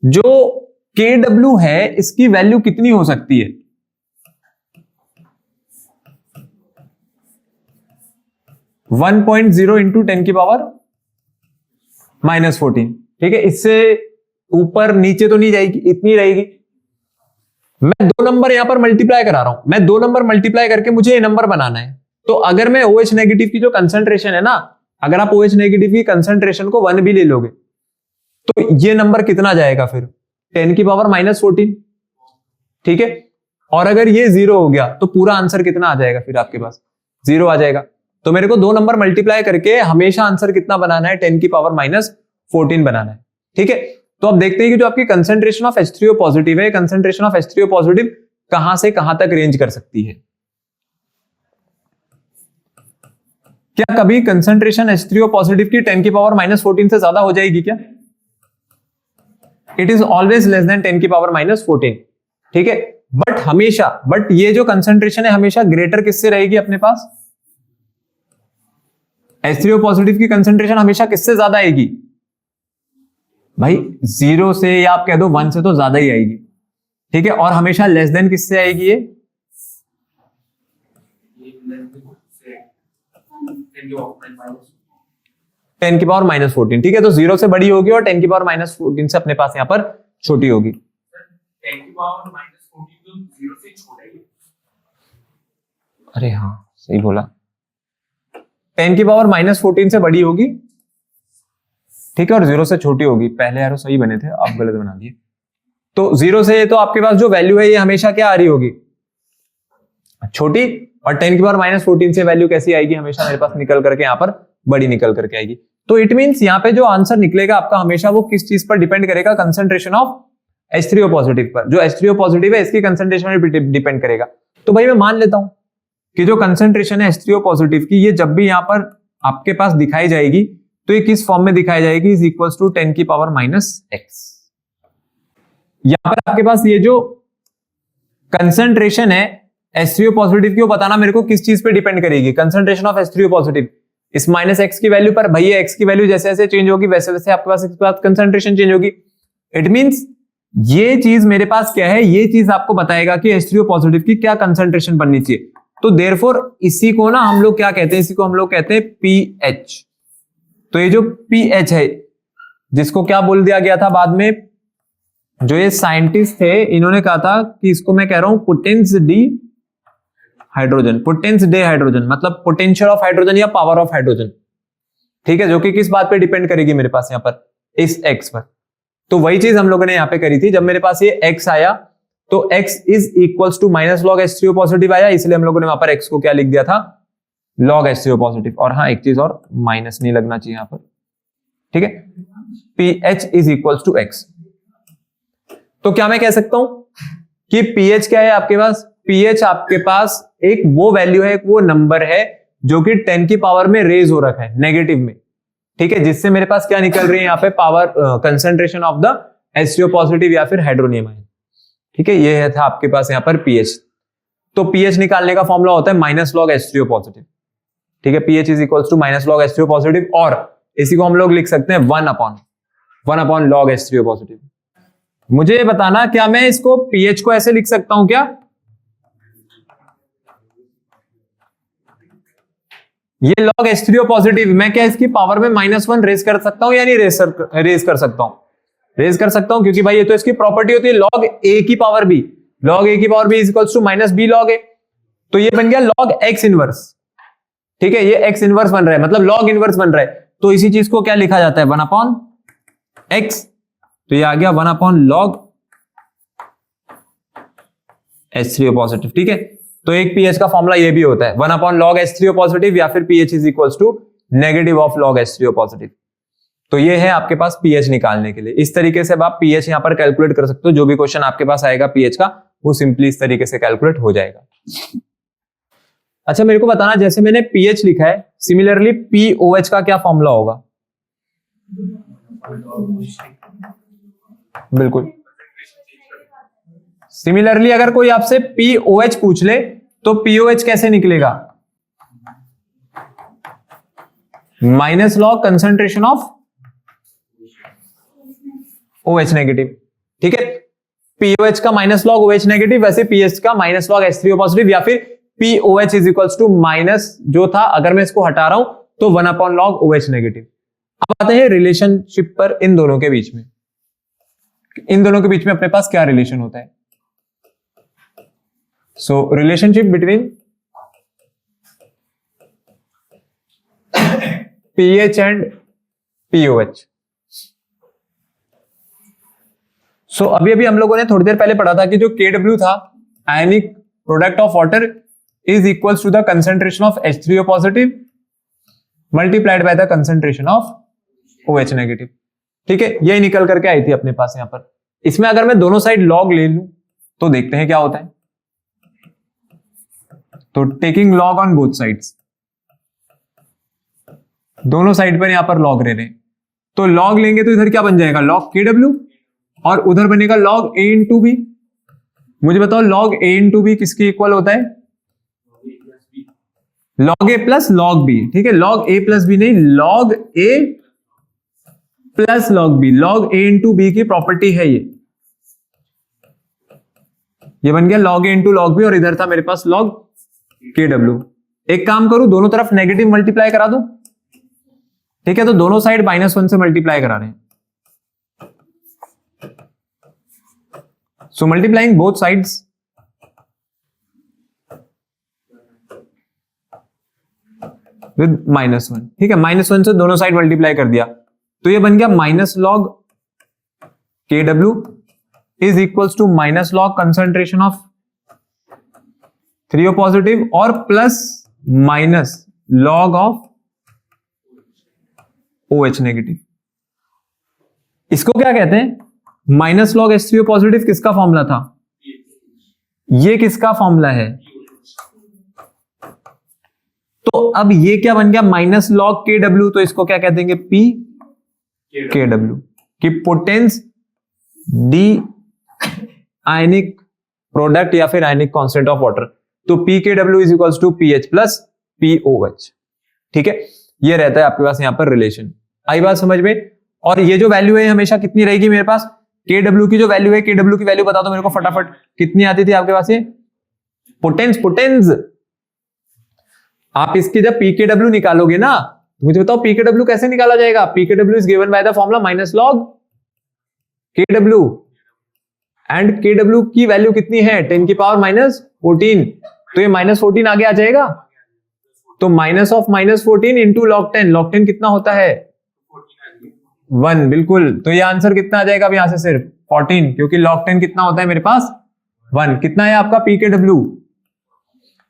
जो KW है इसकी वैल्यू कितनी हो सकती है, 1.0 इंटू 10 की पावर -14। ठीक है, इससे ऊपर नीचे तो नहीं जाएगी, इतनी रहेगी। मैं 2 नंबर यहां पर मल्टीप्लाई करा रहा हूं, मैं 2 नंबर मल्टीप्लाई करके मुझे ये नंबर बनाना है। तो अगर मैं OH नेगेटिव की जो कंसंट्रेशन है ना, अगर आप OH नेगेटिव की कंसंट्रेशन को 1 भी ले लोगे तो ये नंबर कितना जाएगा फिर, 10 की पावर -14। ठीक है, और अगर ये 0 हो गया तो पूरा आंसर कितना आ जाएगा, फिर आपके पास 0 आ जाएगा। तो मेरे को 2 नंबर मल्टीप्लाई करके हमेशा आंसर कितना बनाना है, 10 की पावर -14 बनाना है। ठीक है, तो अब देखते हैं कि जो आपकी कंसंट्रेशन ऑफ H3O पॉजिटिव है, कंसंट्रेशन ऑफ H3O पॉजिटिव कहां से कहां तक रेंज कर सकती है। क्या कभी कंसंट्रेशन H3O पॉजिटिव की 10 की पावर -14 से ज्यादा हो जाएगी क्या, it is always less than 10 की पावर -14। ठीक है, बट ये जो कंसंट्रेशन है हमेशा ग्रेटर किससे रहेगी अपने पास, H3O पॉजिटिव की कंसंट्रेशन हमेशा किससे ज्यादा आएगी भाई, 0 से या आप कह दो 1 से तो ज्यादा ही आएगी। ठीक है, और हमेशा लेस देन किससे आएगी, ये 10 की पावर -14। ठीक है, तो 0 से बड़ी होगी और 10 की पावर -14 से अपने पास यहां पर छोटी होगी। 10 की पावर -14 तो 0 से छोटा ही है। अरे हाँ सही बोला, 10 की पावर -14 से बड़ी होगी। ठीक है, और 0 से छोटी होगी। पहले यार सही बने थे, आप गलत बना दिए। तो 0 से तो आपके पास जो वैल्यू है ये हमेशा क्या आ रही होगी, छोटी, और 10 की पावर -14 से वैल्यू कैसी आएगी, हमेशा मेरे पास निकल करके यहां पर बड़ी निकल करके आएगी। तो इट मींस यहां पे जो आंसर निकलेगा आपका हमेशा वो किस चीज पर डिपेंड करेगा, कंसंट्रेशन ऑफ H3O पॉजिटिव पर। जो H3O पॉजिटिव है इसकी कंसंट्रेशन पर डिपेंड करेगा। तो भाई मैं मान लेता हूं कि जो कंसंट्रेशन है H3O पॉजिटिव की, ये जब भी यहां पर आपके पास दिखाई जाएगी तो ये किस फॉर्म में दिखाई जाएगी, इज इक्वल्स टू 10 की पावर -x। यहां पर आपके पास ये जो कंसंट्रेशन है H3O पॉजिटिव की, वो बताना मेरे को किस चीज पे डिपेंड करेगी, कंसंट्रेशन ऑफ H3O पॉजिटिव इस -x की वैल्यू पर। भैया x की वैल्यू जैसे जैसे चेंज होगी वैसे वैसे आपके पास इसके बाद कंसंट्रेशन चेंज होगी। इट मींस ये चीज मेरे पास क्या है, ये चीज आपको बताएगा कि H3O पॉजिटिव की क्या कंसंट्रेशन बननी चाहिए। तो देयरफॉर इसी को ना हम लोग क्या कहते हैं, इसी को हम लोग कहते हैं pH। तो ये जो pH है, जिसको क्या बोल दिया गया था बाद में, जो ये साइंटिस्ट थे इन्होंने कहा था कि इसको मैं कह रहा हूं potence D hydrogen, potence day hydrogen, मतलब पोटेंशियल ऑफ हाइड्रोजन या पावर ऑफ हाइड्रोजन। ठीक है, जो कि किस बात पे डिपेंड करेगी मेरे पास यहाँ पर, इस x पर। तो वही चीज हम लोगों ने यहाँ पे करी थी, जब मेरे पास ये x आया तो x is equals to minus log H3O positive आया, इसलिए हम लोगों ने वहां पर x को क्या लिख दिया था, लॉग H3O पॉजिटिव। और हाँ, एक चीज और, माइनस नहीं लगना चाहिए यहाँ पर, ठीक है, pH is equals to x। तो क्या मैं कह सकता हूं कि pH क्या है आपके पास, pH आपके पास एक वो वैल्यू है, एक वो नंबर है जो कि 10 की पावर में रेज हो रखा है नेगेटिव में, ठीक है, जिससे मेरे पास क्या निकल रही है यहाँ पे, power concentration of the H3O positive या फिर हाइड्रोनियम आयन, ठीक है। ये था आपके पास यहाँ पर pH। तो pH निकालने का फॉर्मूला होता है माइनस लॉग H3O पॉजिटिव, ठीक है, pH is equals to minus log H3O positive, और इसी को हम लोग लिख सकते हैं 1 अपॉन लॉग H3O पॉजिटिव। मुझे ये बताना, क्या मैं इसको pH को ऐसे लिख सकता हूं क्या, ये log H3O पॉजिटिव मैं क्या इसकी पावर में -1 रेज कर सकता हूं या नहीं रेज कर सकता हूं, रेज कर सकता हूं, क्योंकि भाई ये तो इसकी प्रॉपर्टी होती है log A की पावर B, log A की power B is equals to -B log A। तो ये बन गया log X इनवर्स, ठीक है, ये X इनवर्स बन रहा है, मतलब log इनवर्स बन रहा है। तो इसी चीज को क्या लिखा जाता है, 1 अपॉन X, तो ये आ गया 1 अपॉन लॉग H3O पॉजिटिव, ठीक है। तो एक pH का फॉर्मूला ये भी होता है 1 अपॉन लॉग H3O पॉजिटिव, या फिर pH is equals to negative of log H3O positive. तो ये है आपके पास pH निकालने के लिए। इस तरीके से आप pH यहां पर कैलकुलेट कर सकते हो, जो भी क्वेश्चन आपके पास आएगा pH का, वो सिंपली इस तरीके से कैलकुलेट हो जाएगा। अच्छा, मेरे को बताना, जैसे मैंने pH लिखा है, सिमिलरली POH का क्या फॉर्मूला होगा, बिल्कुल सिमिलरली अगर कोई आपसे POH पूछ ले तो POH कैसे निकलेगा, minus log concentration of OH negative, ठीक है। POH का माइनस लॉग OH नेगेटिव, वैसे pH का माइनस लॉग H3O पॉजिटिव, या फिर POH is equals to minus जो था, अगर मैं इसको हटा रहा हूं तो 1 अपॉन लॉग OH नेगेटिव। अब आते हैं रिलेशनशिप पर इन दोनों के बीच में, इन दोनों के बीच में अपने पास क्या रिलेशन होता है। So relationship between pH and POH। So अभी हम लोगों ने थोड़ी देर पहले पढ़ा था कि जो KW था, ionic product of water, is equals to the concentration of H3O positive multiplied by the concentration of OH negative, ठीक है। यही निकल करके आई थी अपने पास यहां पर। इसमें अगर मैं दोनों साइड लॉग ले लूं तो देखते हैं क्या होता है। तो taking log on both sides, दोनों साइड पर यहां पर लॉग ले रहे हैं, तो लॉग लेंगे तो इधर क्या बन जाएगा, लॉग KW, और उधर बनेगा लॉग A इंटू B। मुझे बताओ लॉग A इंटू B किसके इक्वल होता है, log A plus log B, ठीक है। लॉग A प्लस B नहीं, log A plus log B, log A into B की प्रॉपर्टी है ये बन गया log A into log B, और इधर था मेरे पास लॉग KW। एक काम करूं, दोनों तरफ नेगेटिव मल्टीप्लाई करा दूं, ठीक है, तो दोनों साइड -1 से मल्टीप्लाई करा रहे हैं। सो मल्टीप्लाइंग बोथ साइड्स, विद -1, ठीक है, -1 से दोनों साइड मल्टीप्लाई कर दिया, तो ये बन गया minus log KW is equals to minus log concentration of 3O positive और plus minus log of OH negative. इसको क्या कहते हैं, माइनस लॉग H3O पॉजिटिव किसका फॉर्मूला था, ये किसका फॉर्मूला है, तो अब ये क्या बन गया, माइनस लॉग KW, तो इसको क्या कह देंगे, P KW की पोटेंस डी आयनिक प्रोडक्ट या फिर आयनिक कांस्टेंट ऑफ वाटर। तो PKW is equals to PH plus POH, ठीक है। ये रहता है आपके पास यहां पर रिलेशन। आई बात समझ में। और ये जो वैल्यू है हमेशा कितनी रहेगी मेरे पास, KW की जो वैल्यू है, KW की वैल्यू बता दो मेरे को फटाफट, कितनी आती थी आपके पास, ये पोटेंस। आप इसकी जब PKW निकालोगे ना, मुझे बताओ PKW कैसे निकाला जाएगा। PKW is given by the formula minus log KW, and KW की वैल्यू कितनी है, 10 की पावर -14, तो ये -14 आगे आ जाएगा, तो -14 इंटू log 10 कितना होता है 1, बिल्कुल। तो ये आंसर कितना आ जाएगा अब यहां से सिर्फ 14, क्योंकि log 10 कितना होता है मेरे पास 1। कितना है आपका pKw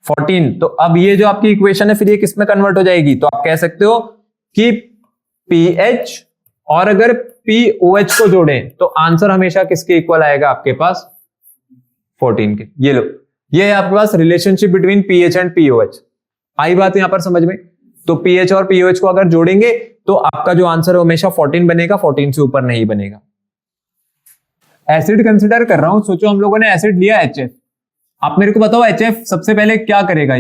14। तो अब ये जो आपकी इक्वेशन है फिर ये किस में कन्वर्ट हो जाएगी, तो आप कह सकते हो कि pH और अगर pOH को जोड़ें तो आंसर हमेशा किसके इक्वल आएगा आपके पास 14 के। ये लो, ये है आपके पास relationship between pH and pOH। आई बात यहां पर समझ में। तो pH और pOH को अगर जोड़ेंगे तो आपका जो आंसर है हमेशा 14 बनेगा, 14 से ऊपर नहीं बनेगा। एसिड कंसिडर कर रहा हूं, सोचो हम लोगों ने एसिड लिया HF। आप मेरे को बताओ HF सबसे पहले क्या करेगा,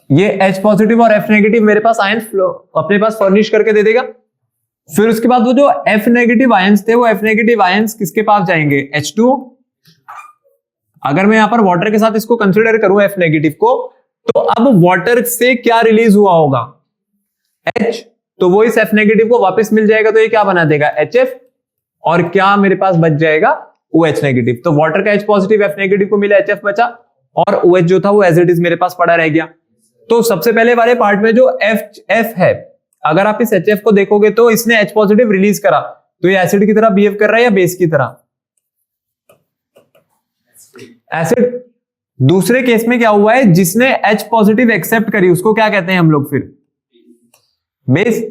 ये H पॉजिटिव और F नेगेटिव मेरे पास आयंस अपने पास फर्निश करके दे देगा। फिर उसके बाद वो जो F नेगेटिव आयंस थे वो F नेगेटिव आयंस किसके पास जाएंगे H2O। अगर मैं यहां पर वाटर के साथ इसको कंसिडर करूं F नेगेटिव को, तो अब वाटर से क्या रिलीज हुआ होगा H, तो वो इस F नेगेटिव को वापस मिल जाएगा, तो ये क्या बना देगा HF, और क्या मेरे पास बच जाएगा OH नेगेटिव। तो वाटर का H पॉजिटिव F नेगेटिव को मिला, HF बचा, और OH जो था वो एज इट इज मेरे पास पड़ा रह गया। तो सबसे पहले वाले पार्ट में जो F है, अगर आप इस HF को देखोगे तो इसने H पॉजिटिव रिलीज करा, तो ये एसिड की तरह बिहेव कर रहा है या बेस की तरह, एसिड। दूसरे केस में क्या हुआ है, जिसने H पॉजिटिव एक्सेप्ट करी उसको क्या कहते हैं हम लोग फिर, बेस।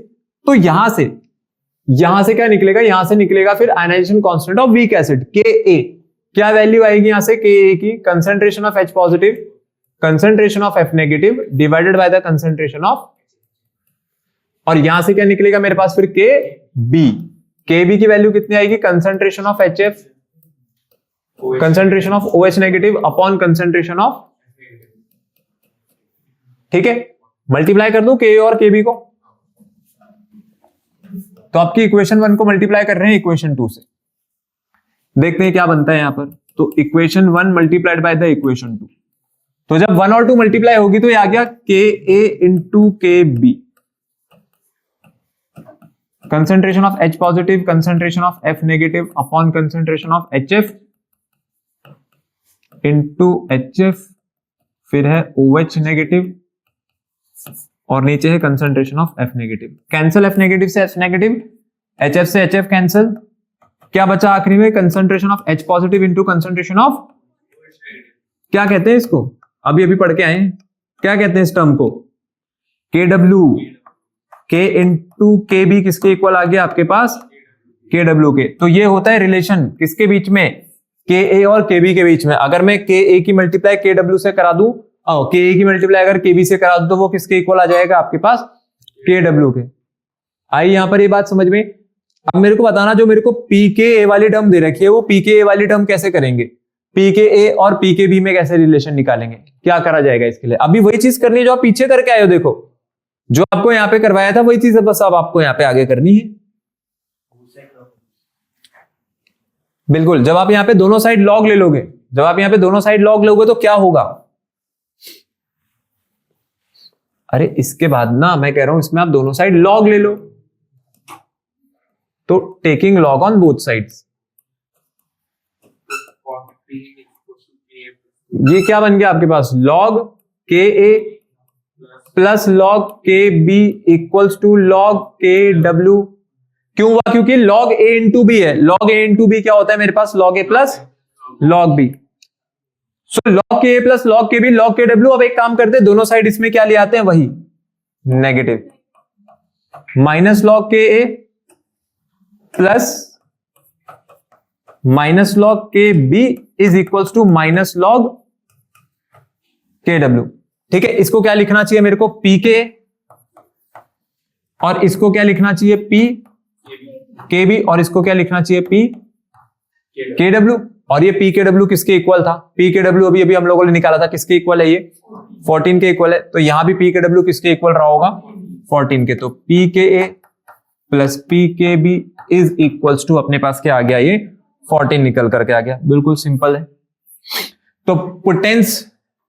तो यहां से क्या निकलेगा, यहां से निकलेगा फिर ionization constant of weak acid Ka। क्या वैल्यू आएगी यहां से Ka की, concentration of H positive, concentration of F negative divided by the concentration of, और यहां से क्या निकलेगा मेरे पास फिर Kb की वैल्यू कितनी आएगी, concentration of HF, concentration of OH negative upon concentration of, ठीक है। मल्टीप्लाई कर दूं Ka और Kb को, तो आपकी इक्वेशन 1 को मल्टीप्लाई कर रहे हैं इक्वेशन 2 से, देखते हैं क्या बनता है यहां पर। तो equation 1 multiplied by the equation 2, तो जब 1 और 2 मल्टीप्लाई होगी तो ये आ गया Ka into Kb, concentration of H positive, concentration of F negative upon concentration of HF into HF, फिर है OH नेगेटिव, और नीचे है concentration of F negative. Cancel F negative से F नेगेटिव, HF से HF कैंसिल, क्या बचा आखिरी में, concentration of H positive into concentration of, क्या कहते हैं इसको, अभी पढ़ के आए, क्या कहते हैं इस टर्म को, KW। K इंटू Kb किसके इक्वल आ गया आपके पास, KW के। तो ये होता है रिलेशन किसके बीच में, Ka और Kb के बीच में। अगर मैं Ka की मल्टीप्लाई Kw से करा दूं, Ka की मल्टीप्लाई अगर Kb से करा दूं, तो वो किसके इक्वल आ जाएगा आपके पास, Kw के। आई यहां पर ये बात समझ में। अब मेरे को बताना, जो मेरे को pKa वाली टर्म दे रखी है वो pKa वाली टर्म कैसे करेंगे, pKa और pKb में कैसे रिलेशन निकालेंगे, क्या करा जाएगा इसके लिए। अभी वही चीज करनी है जो आप पीछे करके आए हो, देखो जो आपको यहां पे करवाया था वही चीज है, बस अब आपको यहां पे आगे करनी है। बिल्कुल, जब आप यहां पे दोनों साइड लॉग ले लोगे, जब आप यहां पे दोनों साइड लॉग लोगे तो क्या होगा, अरे इसके बाद ना मैं कह रहा हूं इसमें आप दोनों साइड लॉग ले लो, तो taking log on both sides, ये क्या बन गया आपके पास, log Ka plus log Kb equals to log Kw। क्यों हुआ, क्योंकि log A इंटू बी है, log A इंटू बी क्या होता है मेरे पास, log A plus log B। So log Ka plus log Kb log Kw। अब एक काम करते हैं, दोनों साइड इसमें क्या ले आते हैं, वही negative, minus log Ka plus minus log Kb is equals to minus log Kw। ठीक है, इसको क्या लिखना चाहिए मेरे को, Pk, और इसको क्या लिखना चाहिए, Pkb, और इसको क्या लिखना चाहिए, Pkw। और ये Pkw किसके इक्वल था, Pkw अभी हम लोगों ने निकाला था, किसके इक्वल है, ये 14 के इक्वल है। तो यहां भी Pkw किसके इक्वल रहा होगा, 14 के। तो Pka plus Pkb is equals to अपने पास क्या आ गया, ये 14 निकल करके आ गया। बिल्कुल सिंपल है। तो पोटेंस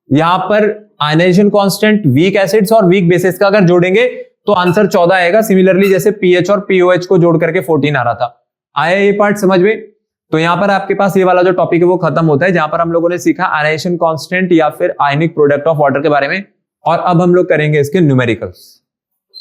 यहां पर आयनाइजेशन कांस्टेंट वीक एसिड्स और वीक बेसिस का अगर जोड़ेंगे तो आंसर 14 आएगा। सिमिलरली जैसे पीएच और पीओएच को जोड़ करके 14 आ रहा था। आया ये पार्ट समझ में। तो यहां पर आपके पास ये वाला जो टॉपिक है वो खत्म होता है, जहां पर हम लोगों ने सीखा आयनाइजेशन कांस्टेंट या फिर आयनिक प्रोडक्ट ऑफ वाटर के बारे में। और अब हम लोग करेंगे इसके न्यूमेरिकल्स।